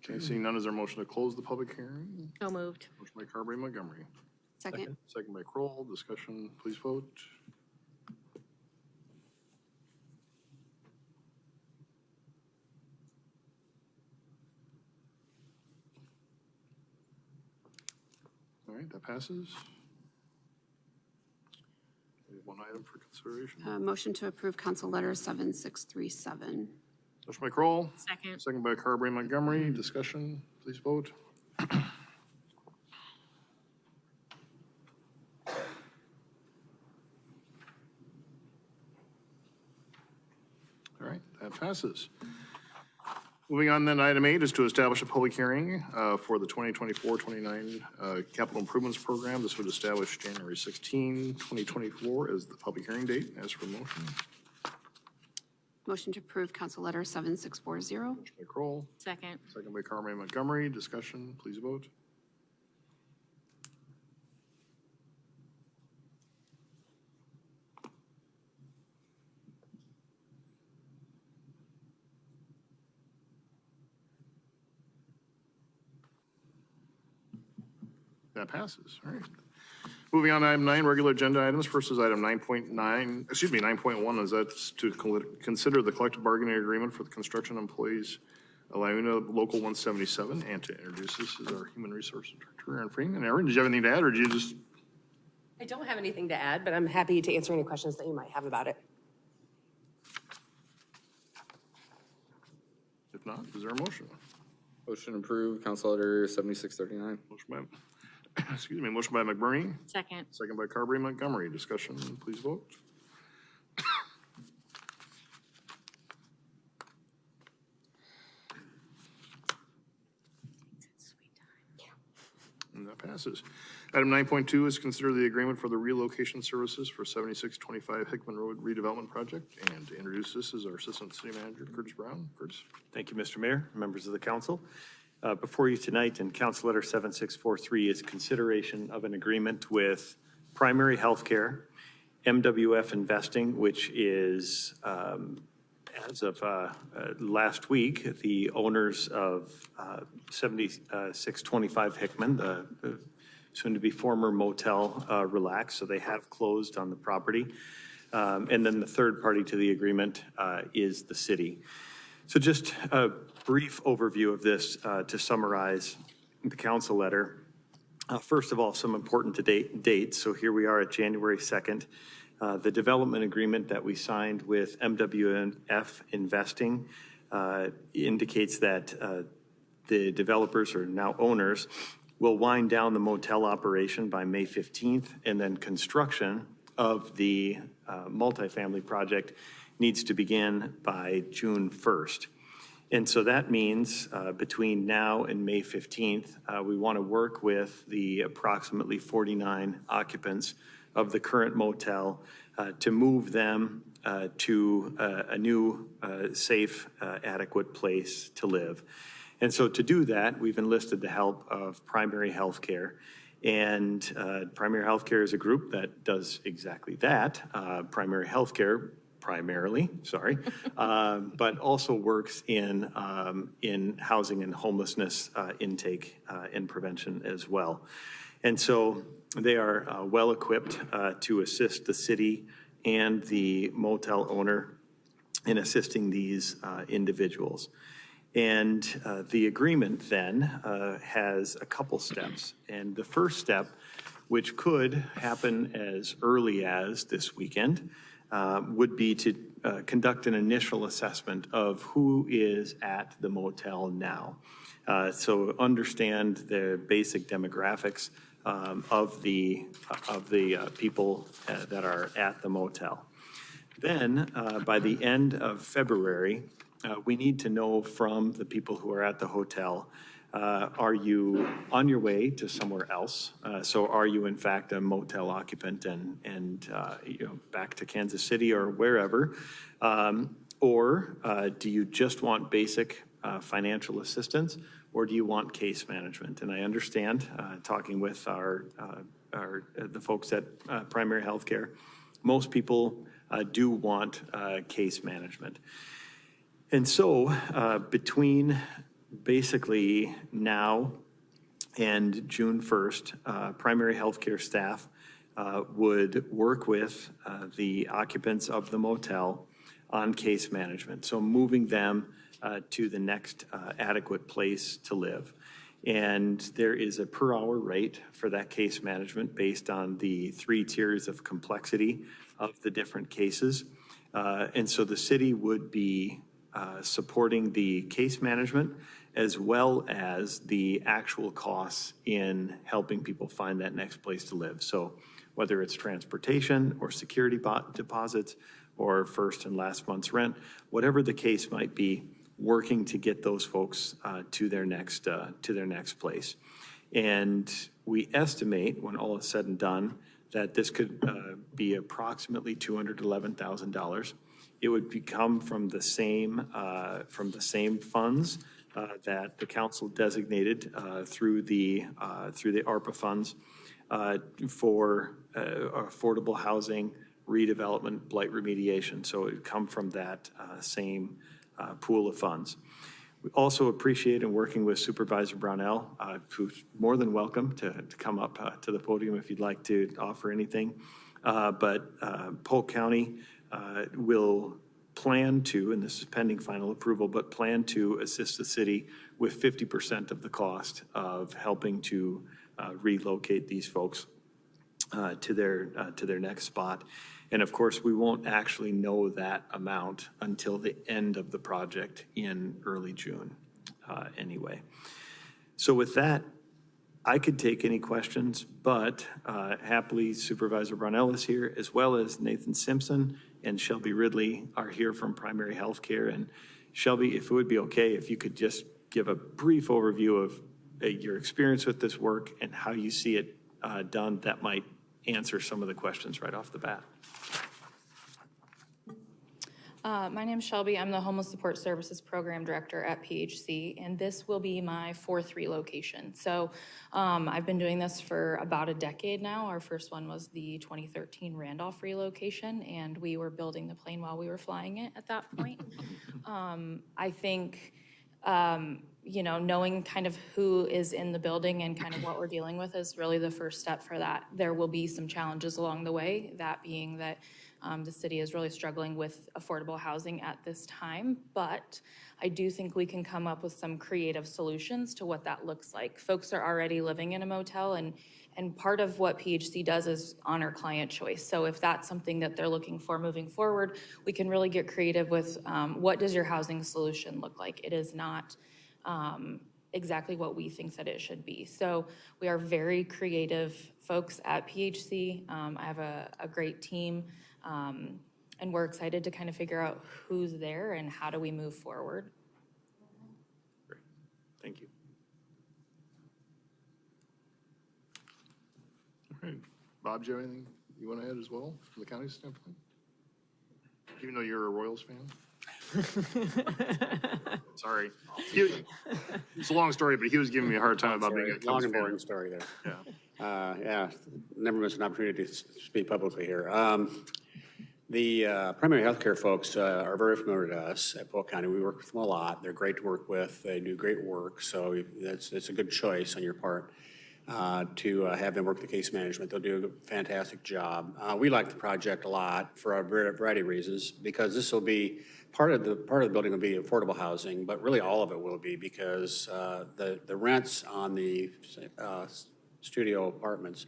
Speaker 2: Okay, seeing none, is there a motion to close the public hearing?
Speaker 7: So moved.
Speaker 2: Motion by Carberry Montgomery,
Speaker 1: Second.
Speaker 2: second by Kroll. Discussion, please vote. All right, that passes. We have one item for consideration.
Speaker 1: Motion to approve council letter 7637.
Speaker 2: Motion by Kroll,
Speaker 7: Second.
Speaker 2: second by Carberry Montgomery. Discussion, please vote. All right, that passes. Moving on then, item 8 is to establish a public hearing for the 2024-29 Capital Improvements Program. This would establish January 16, 2024 as the public hearing date. As for motion,
Speaker 1: Motion to approve council letter 7640.
Speaker 2: motion by Kroll,
Speaker 7: Second.
Speaker 2: second by Carberry Montgomery. Discussion, please vote. That passes. All right. Moving on to item 9, regular agenda items. First is item 9.1 is that's to consider the collective bargaining agreement for the construction employees, Launa Local 177, and to introduce this is our Human Resources Director, Erin Freeman. Erin, did you have anything to add, or did you just?
Speaker 12: I don't have anything to add, but I'm happy to answer any questions that you might have about it.
Speaker 2: If not, is there a motion?
Speaker 8: Motion approved, Council Letter 7639.
Speaker 2: Motion by, excuse me, motion by McBurney,
Speaker 7: Second.
Speaker 2: second by Carberry Montgomery. Discussion, please vote. And that passes. Item 9.2 is consider the agreement for the relocation services for 7625 Hickman Road redevelopment project. And to introduce this is our Assistant City Manager, Curtis Brown. Curtis.
Speaker 13: Thank you, Mr. Mayor, members of the council. Before you tonight in Council Letter 7643 is consideration of an agreement with Primary Healthcare, MWF Investing, which is, as of last week, the owners of 7625 Hickman, the soon-to-be former Motel Relax. So they have closed on the property. And then the third party to the agreement is the city. So just a brief overview of this to summarize the council letter. First of all, some important dates. So here we are at January 2nd. The development agreement that we signed with MWF Investing indicates that the developers, or now owners, will wind down the motel operation by May 15th, and then construction of the multifamily project needs to begin by June 1st. And so that means between now and May 15th, we want to work with the approximately 49 occupants of the current motel to move them to a new, safe, adequate place to live. And so to do that, we've enlisted the help of Primary Healthcare. And Primary Healthcare is a group that does exactly that. Primary Healthcare primarily, but also works in housing and homelessness intake and prevention as well. And so They are well-equipped to assist the city and the motel owner in assisting these individuals. And the agreement then has a couple steps. And the first step, which could happen as early as this weekend, would be to conduct an initial assessment of who is at the motel now. So understand the basic demographics of the people that are at the motel. Then, by the end of February, we need to know from the people who are at the hotel, are you on your way to somewhere else? So are you in fact a motel occupant and back to Kansas City or wherever? Or do you just want basic financial assistance, or do you want case management? And I understand, talking with the folks at Primary Healthcare, most people do want case management. And so between basically now and June 1st, primary healthcare staff would work with the occupants of the motel on case management. So moving them to the next adequate place to live. And there is a per hour rate for that case management based on the 3 tiers of complexity of the different cases. And so the city would be supporting the case management as well as the actual costs in helping people find that next place to live. So whether it's transportation or security deposits or first and last month's rent, whatever the case might be, working to get those folks to their next place. And we estimate, when all is said and done, that this could be approximately $211,000. It would come from the same funds that the council designated through the ARPA funds for affordable housing, redevelopment, blight remediation. So it would come from that same pool of funds. We also appreciate in working with Supervisor Brownell, who's more than welcome to come up to the podium if you'd like to offer anything. But Polk County will plan to, and this is pending final approval, but plan to assist the city with 50% of the cost of helping to relocate these folks to their next spot. And of course, we won't actually know that amount until the end of the project in early June anyway. So with that, I could take any questions, but happily Supervisor Brownell is here, as well as Nathan Simpson and Shelby Ridley are here from Primary Healthcare. And Shelby, if it would be okay, if you could just give a brief overview of your experience with this work and how you see it done, that might answer some of the questions right off the bat.
Speaker 14: My name's Shelby. I'm the Homeless Support Services Program Director at PHC, and this will be my 4th relocation. So I've been doing this for about a decade now. Our first one was the 2013 Randolph relocation, and we were building the plane while we were flying it at that point. I think, knowing kind of who is in the building and kind of what we're dealing with is really the first step for that. There will be some challenges along the way, that being that the city is really struggling with affordable housing at this time, but I do think we can come up with some creative solutions to what that looks like. Folks are already living in a motel, and part of what PHC does is honor client choice. So if that's something that they're looking for moving forward, we can really get creative with what does your housing solution look like? It is not exactly what we think that it should be. So we are very creative folks at PHC. I have a great team. And we're excited to kind of figure out who's there and how do we move forward.
Speaker 13: Great. Thank you.
Speaker 2: All right. Bob, do you have anything you want to add as well from the county standpoint? Even though you're a Royals fan? Sorry. It's a long story, but he was giving me a hard time about being a Cubs fan.
Speaker 15: Long and boring story there.
Speaker 2: Yeah.
Speaker 15: Never miss an opportunity to speak publicly here. The primary healthcare folks are very familiar to us at Polk County. We work with them a lot. They're great to work with. They do great work, so it's a good choice on your part. to have them work the case management. They'll do a fantastic job. We like the project a lot for a variety of reasons, because this will be, part of the building will be affordable housing, but really all of it will be, because the rents on the studio apartments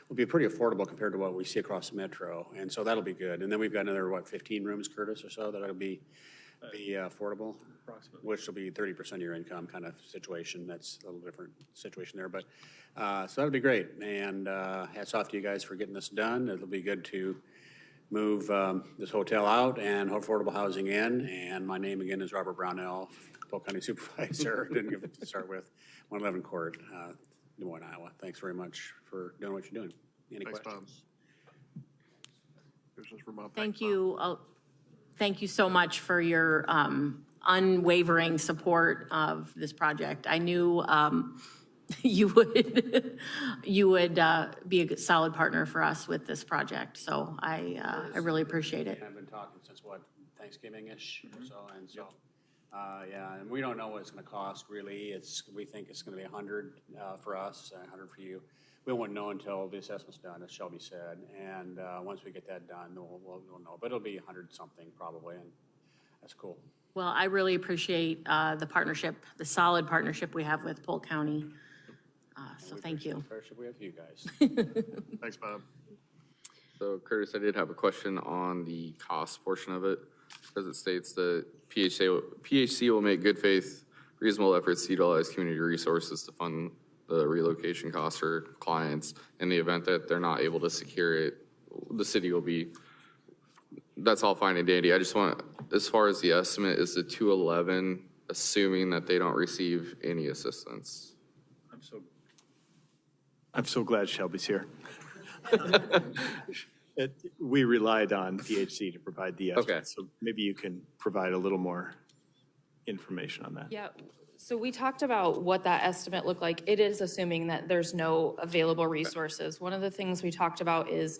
Speaker 15: will be pretty affordable compared to what we see across the metro, and so that'll be good. And then we've got another, 15 rooms, Curtis, or so, that'll be affordable, which will be 30% of your income kind of situation. That's a little different situation there, but so that'll be great. And hats off to you guys for getting this done. It'll be good to move this hotel out and affordable housing in. And my name again is Robert Brownell, Polk County Supervisor. Didn't give it to start with. 111 Court, Des Moines, Iowa. Thanks very much for doing what you're doing. Any
Speaker 2: Thanks,
Speaker 15: questions?
Speaker 2: Bob.
Speaker 7: Thank you. Thank you so much for your unwavering support of this project. I knew you would be a solid partner for us with this project, so I really appreciate it.
Speaker 15: I've been talking since, Thanksgiving-ish or so, and so, yeah, and we don't know what it's gonna cost, really. We think it's gonna be 100 for us, 100 for you. We won't know until the assessment's done, as Shelby said, and once we get that done, we'll know. But it'll be 100-something probably, and that's cool.
Speaker 7: Well, I really appreciate the partnership, the solid partnership we have with Polk County. So thank you.
Speaker 15: Partnership we have with you guys.
Speaker 2: Thanks, Bob.
Speaker 8: So Curtis, I did have a question on the cost portion of it, because it states that PHC will make good faith, reasonable efforts to utilize community resources to fund the relocation costs for clients. In the event that they're not able to secure it, the city will be, that's all fine and dandy. I just want, as far as the estimate, is the 211, assuming that they don't receive any assistance?
Speaker 13: I'm so glad Shelby's here. We relied on PHC to provide the estimate.
Speaker 8: Okay.
Speaker 13: So maybe you can provide a little more information on that.
Speaker 14: Yeah, so we talked about what that estimate looked like. It is assuming that there's no available resources. One of the things we talked about is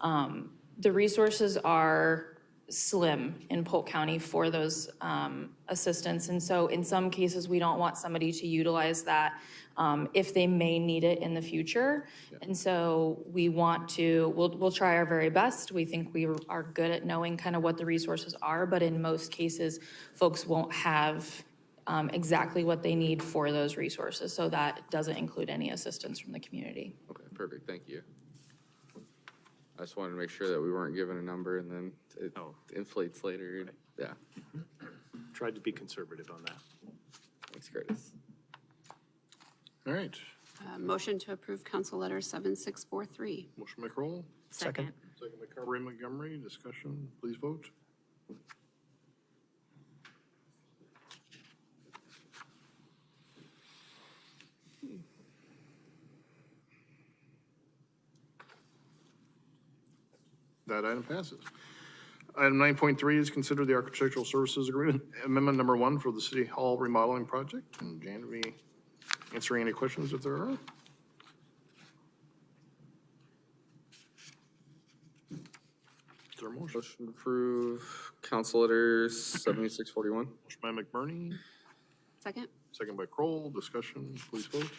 Speaker 14: the resources are slim in Polk County for those assistance. And so in some cases, we don't want somebody to utilize that if they may need it in the future. And so we want to, we'll try our very best. We think we are good at knowing kind of what the resources are, but in most cases, folks won't have exactly what they need for those resources. So that doesn't include any assistance from the community.
Speaker 8: Okay, perfect, thank you. I just wanted to make sure that we weren't given a number and then it inflates later. Right. Yeah.
Speaker 13: Tried to be conservative on that.
Speaker 8: Thanks, Curtis.
Speaker 2: All right.
Speaker 1: Motion to approve Council Letter 7643.
Speaker 2: Motion by Kroll,
Speaker 7: Second.
Speaker 2: second by Carberry Montgomery. Discussion, please vote. That item passes. Item 9.3 is consider the architectural services agreement, amendment number 1 for the City Hall remodeling project. And Jan, will be answering any questions if there are. Is there a motion?
Speaker 8: Motion to approve Council Letter 7641.
Speaker 2: Motion by McBurney,
Speaker 1: Second?
Speaker 2: second by Kroll. Discussion, please vote.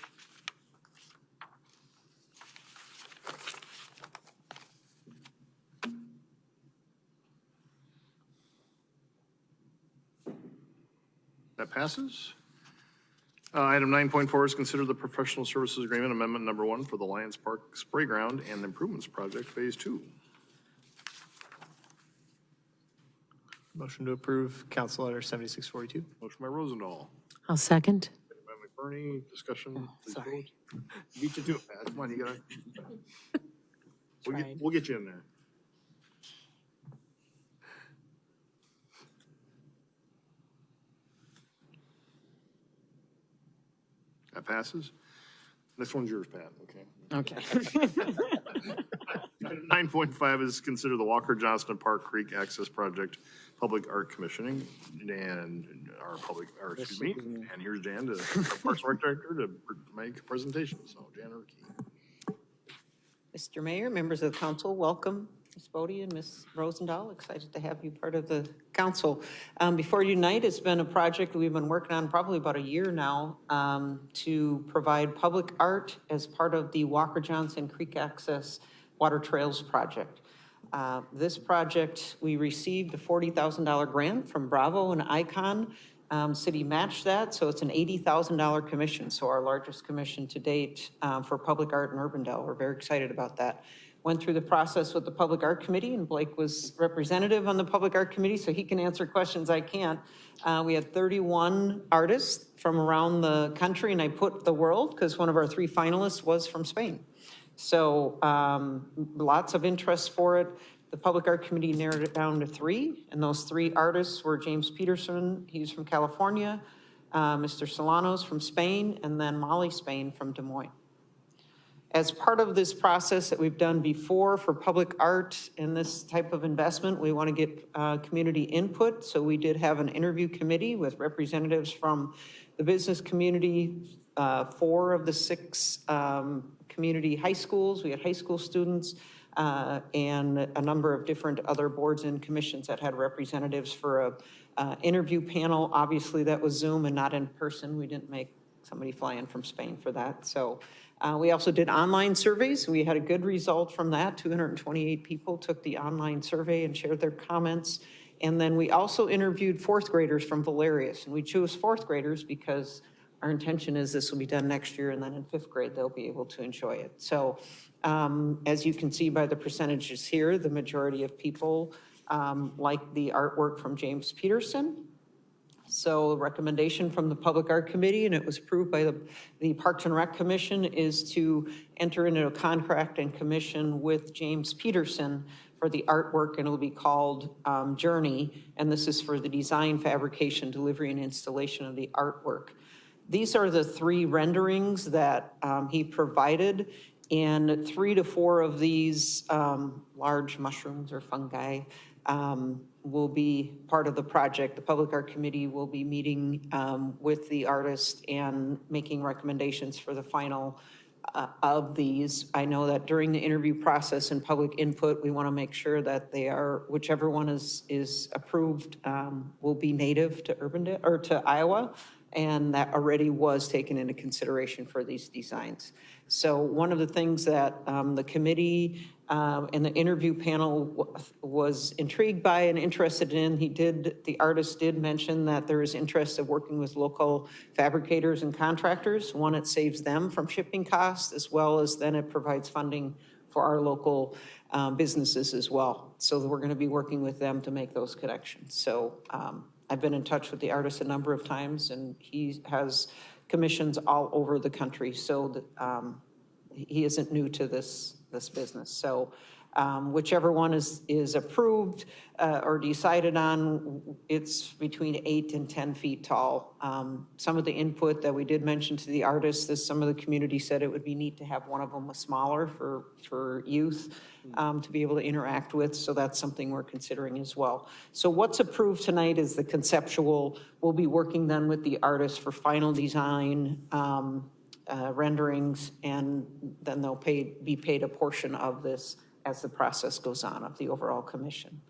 Speaker 2: That passes. Item 9.4 is consider the professional services agreement amendment number 1 for the Lions Park Sprayground and Improvements Project Phase 2.
Speaker 16: Motion to approve Council Letter 7642.
Speaker 2: Motion by Rozendaal.
Speaker 3: I'll second.
Speaker 2: Second by McBurney. Discussion, please
Speaker 3: sorry.
Speaker 2: vote. Beat you to it, Pat. Come on, you gotta. We'll get you in there. That passes. This one's yours, Pat, okay?
Speaker 3: Okay.
Speaker 2: 9.5 is consider the Walker Johnston Park Creek Access Project Public Art Commissioning and our public, or excuse me, and here's Jan, our Parks Rec Director, to make a presentation. So Jan Urke.
Speaker 17: Mr. Mayor, members of the council, welcome. Ms. Boddy and Ms. Rozendaal. Excited to have you part of the council. Before you tonight, it's been a project we've been working on probably about a year now to provide public art as part of the Walker Johnston Creek Access Water Trails project. This project, we received a $40,000 grant from Bravo and Icon. City matched that, so it's an $80,000 commission, so our largest commission to date for public art in Urbandale. We're very excited about that. Went through the process with the Public Art Committee, and Blake was representative on the Public Art Committee, so he can answer questions I can't. We had 31 artists from around the country, and I put the world, because one of our 3 finalists was from Spain. So lots of interest for it. The Public Art Committee narrowed it down to 3, and those 3 artists were James Peterson, he's from California, Mr. Solano's from Spain, and then Molly Spain from Des Moines. As part of this process that we've done before for public art and this type of investment, we want to get community input. So we did have an interview committee with representatives from the business community, 4 of the 6 community high schools. We had high school students and a number of different other boards and commissions that had representatives for a interview panel. Obviously, that was Zoom and not in person. We didn't make somebody fly in from Spain for that. So we also did online surveys. We had a good result from that. 228 people took the online survey and shared their comments. And then we also interviewed 4th graders from Valerius. And we chose 4th graders because our intention is this will be done next year, and then in 5th grade, they'll be able to enjoy it. So as you can see by the percentages here, the majority of people like the artwork from James Peterson. So recommendation from the Public Art Committee, and it was approved by the Parks and Rec Commission, is to enter into a contract and commission with James Peterson for the artwork, and it'll be called Journey. And this is for the design, fabrication, delivery, and installation of the artwork. These are the 3 renderings that he provided, and 3 to 4 of these large mushrooms or fungi will be part of the project. The Public Art Committee will be meeting with the artist and making recommendations for the final of these. I know that during the interview process and public input, we want to make sure that they are, whichever one is approved, will be native to Urbandale or to Iowa, and that already was taken into consideration for these designs. So one of the things that the committee and the interview panel was intrigued by and interested in, the artist did mention that there is interest of working with local fabricators and contractors. One, it saves them from shipping costs, as well as then it provides funding for our local businesses as well. So we're going to be working with them to make those connections. So I've been in touch with the artist a number of times, and he has commissions all over the country. So he isn't new to this business. So whichever one is approved or decided on, it's between 8 and 10 feet tall. Some of the input that we did mention to the artists is some of the community said it would be neat to have one of them was smaller for youth to be able to interact with. So that's something we're considering as well. So what's approved tonight is the conceptual. We'll be working then with the artists for final design, renderings, and then they'll be paid a portion of this as the process goes on of the overall commission.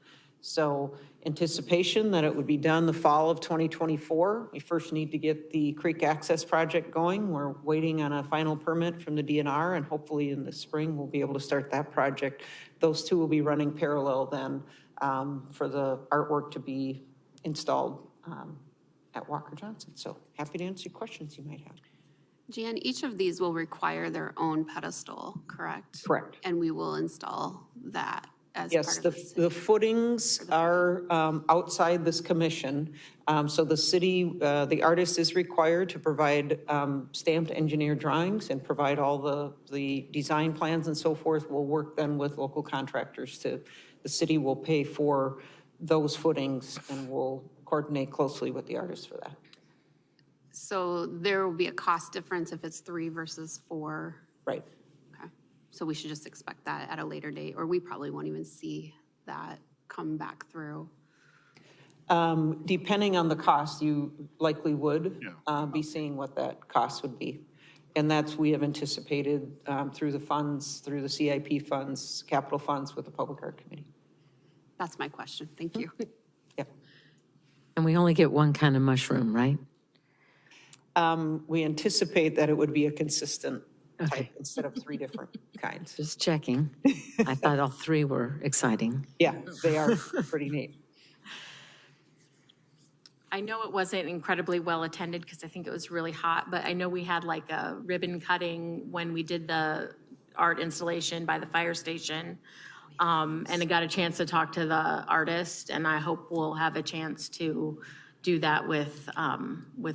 Speaker 17: So anticipation that it would be done the fall of 2024. We first need to get the creek access project going. We're waiting on a final permit from the DNR, and hopefully in the spring we'll be able to start that project. Those 2 will be running parallel then for the artwork to be installed at Walker Johnston. So happy to answer questions you might have.
Speaker 1: Jan, each of these will require their own pedestal, correct?
Speaker 17: Correct.
Speaker 1: And we will install that as
Speaker 17: Yes,
Speaker 1: part of the city.
Speaker 17: the footings are outside this commission. So the city, the artist is required to provide stamped engineered drawings and provide all the design plans and so forth. We'll work then with local contractors the city will pay for those footings, and we'll coordinate closely with the artist for that.
Speaker 1: So there will be a cost difference if it's 3 versus 4?
Speaker 17: Right.
Speaker 1: Okay. So we should just expect that at a later date, or we probably won't even see that come back through.
Speaker 17: Depending on the cost, you likely would be seeing what that cost would be. And that's, we have anticipated through the funds, through the CIP funds, capital funds with the Public Art Committee.
Speaker 1: That's my question. Thank you.
Speaker 17: Yep.
Speaker 3: And we only get one kind of mushroom, right?
Speaker 17: We anticipate that it would be a consistent type
Speaker 3: Okay.
Speaker 17: instead of 3 different kinds.
Speaker 3: Just checking. I thought all 3 were exciting.
Speaker 17: Yeah, they are pretty neat.
Speaker 7: I know it wasn't incredibly well attended because I think it was really hot, but I know we had like a ribbon cutting when we did the art installation by the fire station. And I got a chance to talk to the artist, and I hope we'll have a chance to do that with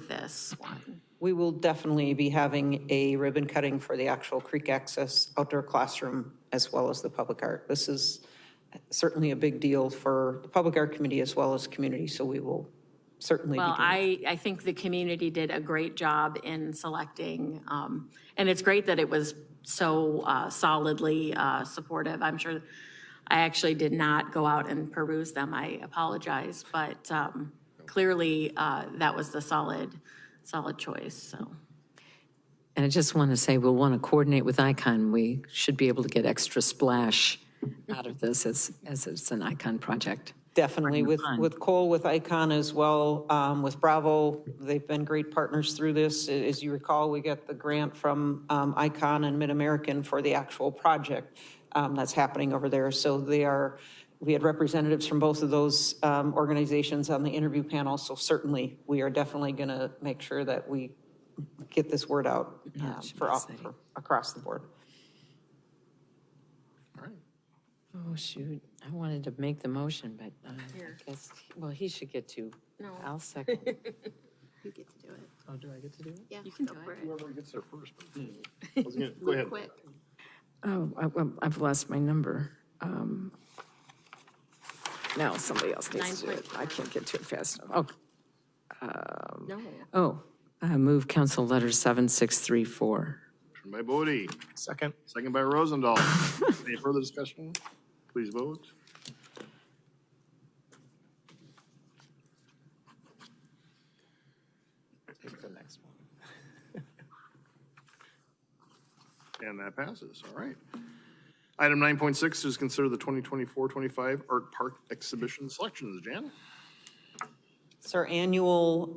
Speaker 7: this one.
Speaker 17: We will definitely be having a ribbon cutting for the actual Creek Access outdoor classroom as well as the public art. This is certainly a big deal for the Public Art Committee as well as community, so we will certainly be
Speaker 7: Well,
Speaker 17: doing
Speaker 7: I think the community did a great job in selecting, and it's great that it was so solidly supportive. I'm sure, I actually did not go out and peruse them, I apologize, but clearly that was the solid choice, so.
Speaker 3: And I just want to say, we'll want to coordinate with Icon. We should be able to get extra splash out of this as it's an Icon project.
Speaker 17: Definitely, with Cole, with Icon as well, with Bravo, they've been great partners through this. As you recall, we got the grant from Icon and Mid-American for the actual project that's happening over there. So we had representatives from both of those organizations on the interview panel. So certainly, we are definitely going to make sure that we get this word out for across the board.
Speaker 3: Oh, shoot. I wanted to make the motion, but I guess, well, he should get to.
Speaker 7: No.
Speaker 3: I'll second.
Speaker 1: You get to do it.
Speaker 16: Oh, do I get to do it?
Speaker 1: Yeah,
Speaker 7: You can
Speaker 1: go
Speaker 7: do
Speaker 1: for
Speaker 7: it.
Speaker 1: it.
Speaker 2: Whoever gets there first. Go ahead.
Speaker 1: Quick.
Speaker 3: Oh, I've lost my number. Now somebody else needs to do it. I can't get to it fast enough.
Speaker 7: No.
Speaker 3: Oh, move council letter 7634.
Speaker 2: Motion by Boddy,
Speaker 16: Second.
Speaker 2: second by Rozendaal. Any further discussion? Please vote.
Speaker 16: Take the next one.
Speaker 2: And that passes, all right. Item 9.6 is consider the 2024-25 Art Park Exhibition selections. Jan?
Speaker 17: It's our annual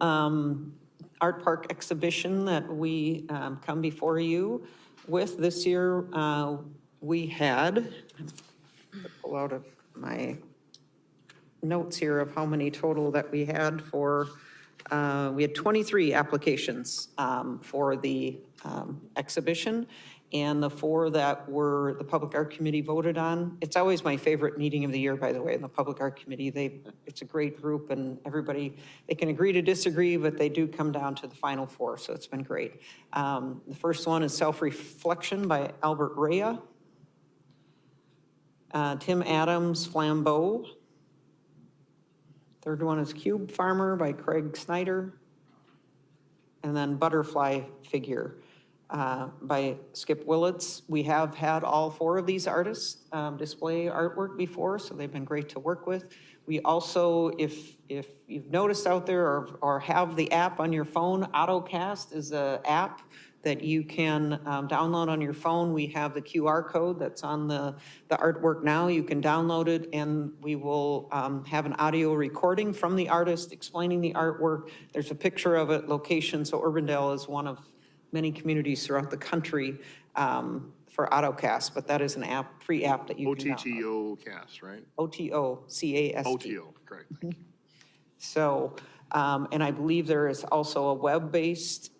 Speaker 17: Art Park exhibition that we come before you with. This year, we had, pull out of my notes here of how many total that we had for, we had 23 applications for the exhibition. And the 4 that were the Public Art Committee voted on. It's always my favorite meeting of the year, by the way, in the Public Art Committee. It's a great group and everybody, they can agree to disagree, but they do come down to the final 4, so it's been great. The first one is Self-Reflection by Albert Rea. Tim Adams, Flambeau. Third one is Cube Farmer by Craig Snyder. And then Butterfly Figure by Skip Willits. We have had all 4 of these artists display artwork before, so they've been great to work with. We also, if you've noticed out there or have the app on your phone, AutoCast is an app that you can download on your phone. We have the QR code that's on the artwork now. You can download it, and we will have an audio recording from the artist explaining the artwork. There's a picture of it, location, so Urbandale is one of many communities throughout the country for AutoCast, but that is an app, free app that you can download.
Speaker 2: OTTO cast, right?
Speaker 17: OTOCAST.
Speaker 2: OTO, correct. Thank you.
Speaker 17: So, and I believe there is also a web-based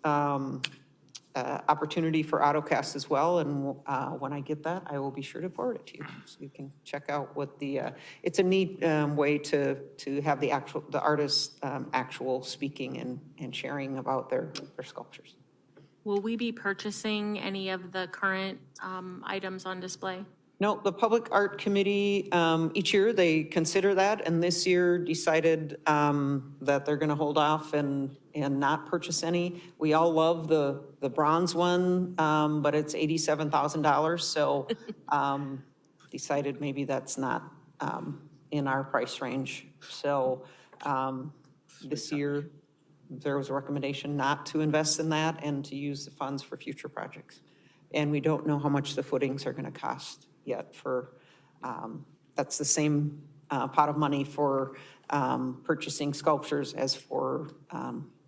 Speaker 17: opportunity for AutoCast as well, and when I get that, I will be sure to forward it to you. So you can check out what the, it's a neat way to have the artist's actual speaking and sharing about their sculptures.
Speaker 7: Will we be purchasing any of the current items on display?
Speaker 17: No, the Public Art Committee, each year they consider that, and this year decided that they're going to hold off and not purchase any. We all love the bronze one, but it's $87,000, so decided maybe that's not in our price range. So this year, there was a recommendation not to invest in that and to use the funds for future projects. And we don't know how much the footings are going to cost yet for, that's the same pot of money for purchasing sculptures as for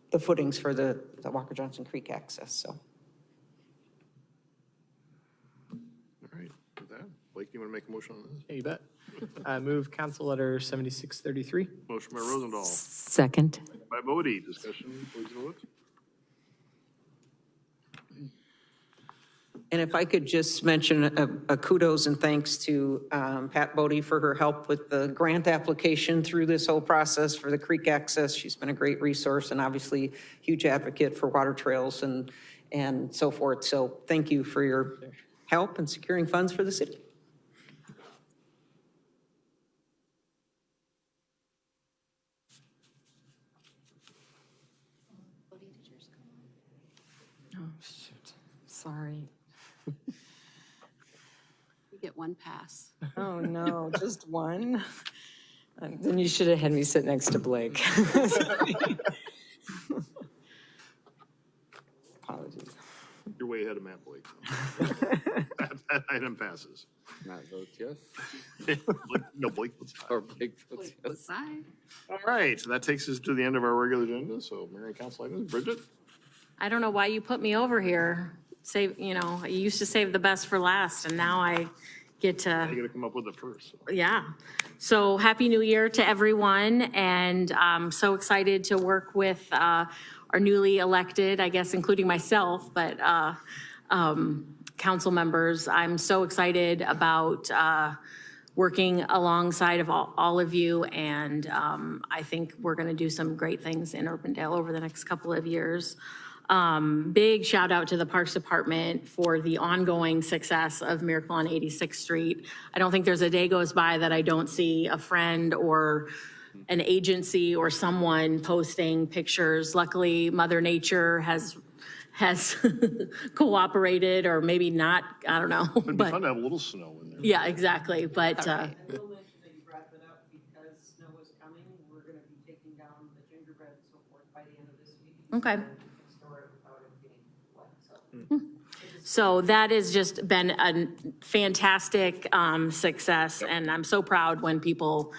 Speaker 17: the footings for the Walker Johnston Creek access, so.
Speaker 2: All right, with that, Blake, you want to make a motion on this?
Speaker 16: Yeah, you bet. I move Council Letter 7633.
Speaker 2: Motion by Rozendaal,
Speaker 3: Second.
Speaker 2: by Boddy. Discussion, please vote.
Speaker 17: And if I could just mention a kudos and thanks to Pat Boddy for her help with the grant application through this whole process for the creek access. She's been a great resource and obviously huge advocate for water trails and so forth. So thank you for your help in securing funds for the city.
Speaker 3: Oh, shoot. Sorry.
Speaker 1: You get one pass.
Speaker 3: Oh, no, just one? Then you should have had me sit next to Blake. Apologies.
Speaker 2: You're way ahead of Matt Blake. That item passes.
Speaker 8: Matt votes yes.
Speaker 2: No, Blake votes aye.
Speaker 8: Or Blake votes yes.
Speaker 1: Side.
Speaker 2: All right, so that takes us to the end of our regular agenda. So Mayor and Council items, Bridget?
Speaker 7: I don't know why you put me over here. Save, you know, you used to save the best for last, and now I get to.
Speaker 2: You got to come up with it first. So.
Speaker 7: Yeah. So Happy New Year to everyone. And I'm so excited to work with our newly elected, I guess, including myself, but council members. I'm so excited about working alongside of all of you. And I think we're going to do some great things in Urbandale over the next couple of years. Big shout out to the Parks Department for the ongoing success of Miracle on 86th Street. I don't think there's a day goes by that I don't see a friend or an agency or someone posting pictures. Luckily, Mother Nature has cooperated, or maybe not, I don't know.
Speaker 2: It'd be fun to have a little snow in there.
Speaker 7: Yeah, exactly, but.
Speaker 17: I will mention that you brought that up because snow is coming. We're going to be taking down the gingerbread and so forth by the end of this week.
Speaker 7: Okay.
Speaker 17: Store it without it being wet, so.
Speaker 7: So that has just been a fantastic success, and I'm so proud when people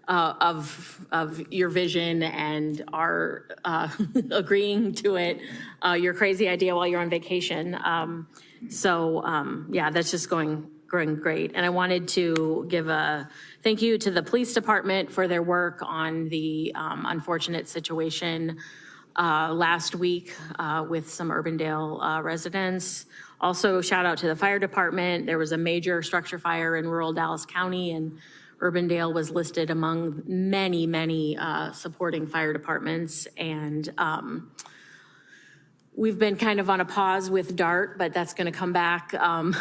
Speaker 7: of your vision and are agreeing to it, your crazy idea while you're on vacation. Yeah, that's just going great. And I wanted to give a thank you to the police department for their work on the unfortunate situation last week with some Urbandale residents. Also, shout out to the fire department. There was a major structure fire in rural Dallas County, and Urbandale was listed among many supporting fire departments. And we've been kind of on a pause with DART, but that's going to come back up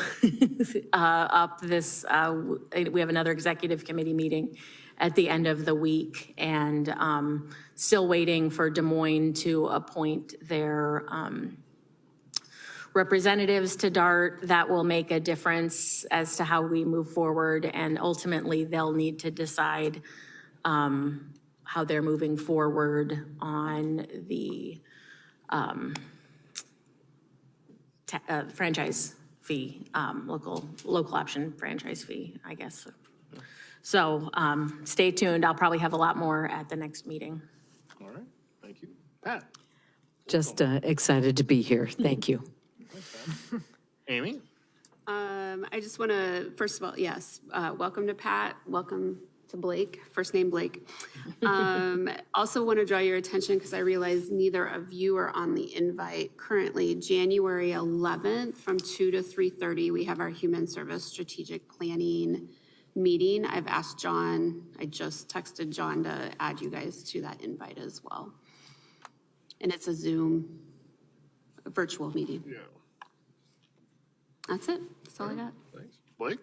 Speaker 7: this, we have another executive committee meeting at the end of the week, and still waiting for Des Moines to appoint their representatives to DART. That will make a difference as to how we move forward, and ultimately they'll need to decide how they're moving forward on the franchise fee, local option franchise fee, I guess. So stay tuned. I'll probably have a lot more at the next meeting.
Speaker 2: All right, thank you. Pat?
Speaker 3: Just excited to be here. Thank you.
Speaker 2: Amy?
Speaker 1: I just want to, first of all, yes, welcome to Pat, welcome to Blake, first name Blake. Also want to draw your attention, because I realize neither of you are on the invite currently. January 11th from 2 to 3:30, we have our Human Service Strategic Planning meeting. I've asked John, I just texted John to add you guys to that invite as well. And it's a Zoom virtual meeting.
Speaker 2: Yeah.
Speaker 1: That's it. That's all I got.
Speaker 2: Thanks. Blake,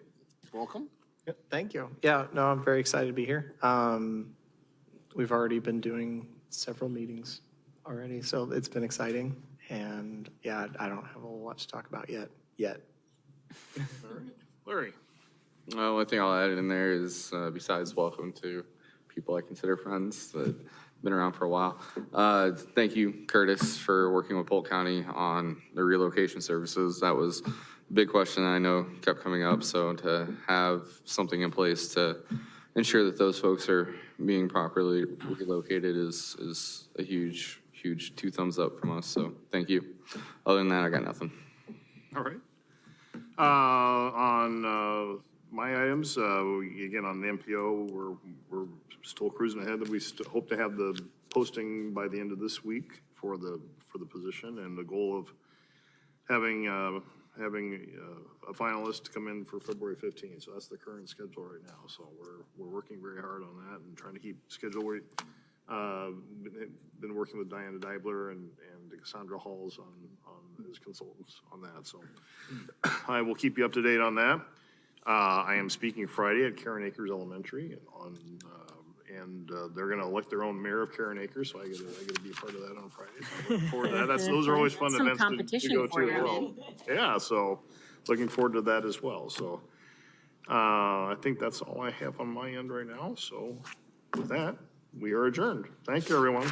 Speaker 2: welcome.
Speaker 16: Yep, thank you. Yeah, no, I'm very excited to be here. We've already been doing several meetings already, so it's been exciting. And yeah, I don't have a whole lot to talk about yet.
Speaker 2: All right. Larry?
Speaker 8: One thing I'll add in there is, besides welcome to people I consider friends, that been around for a while. Thank you, Curtis, for working with Polk County on the relocation services. That was a big question I know kept coming up, so to have something in place to ensure that those folks are being properly relocated is a huge, huge 2 thumbs up from us, so thank you. Other than that, I got nothing.
Speaker 2: All right. On my items, again, on the MPO, we're still cruising ahead. We hope to have the posting by the end of this week for the position, and the goal of having a finalist come in for February 15th. So that's the current schedule right now. So we're working very hard on that and trying to keep schedule. Been working with Diana Deibler and Cassandra Halls on as consultants on that. So I will keep you up to date on that. I am speaking Friday at Karen Acres Elementary and they're going to elect their own mayor of Karen Acres. So I get to be a part of that on Friday. So I'm looking forward to that. Those are always fun
Speaker 7: Some
Speaker 2: events to
Speaker 7: competition
Speaker 2: go
Speaker 7: for
Speaker 2: to
Speaker 7: you,
Speaker 2: as well.
Speaker 7: man.
Speaker 2: Yeah, so looking forward to that as well. So I think that's all I have on my end right now. So with that, we are adjourned. Thank you, everyone.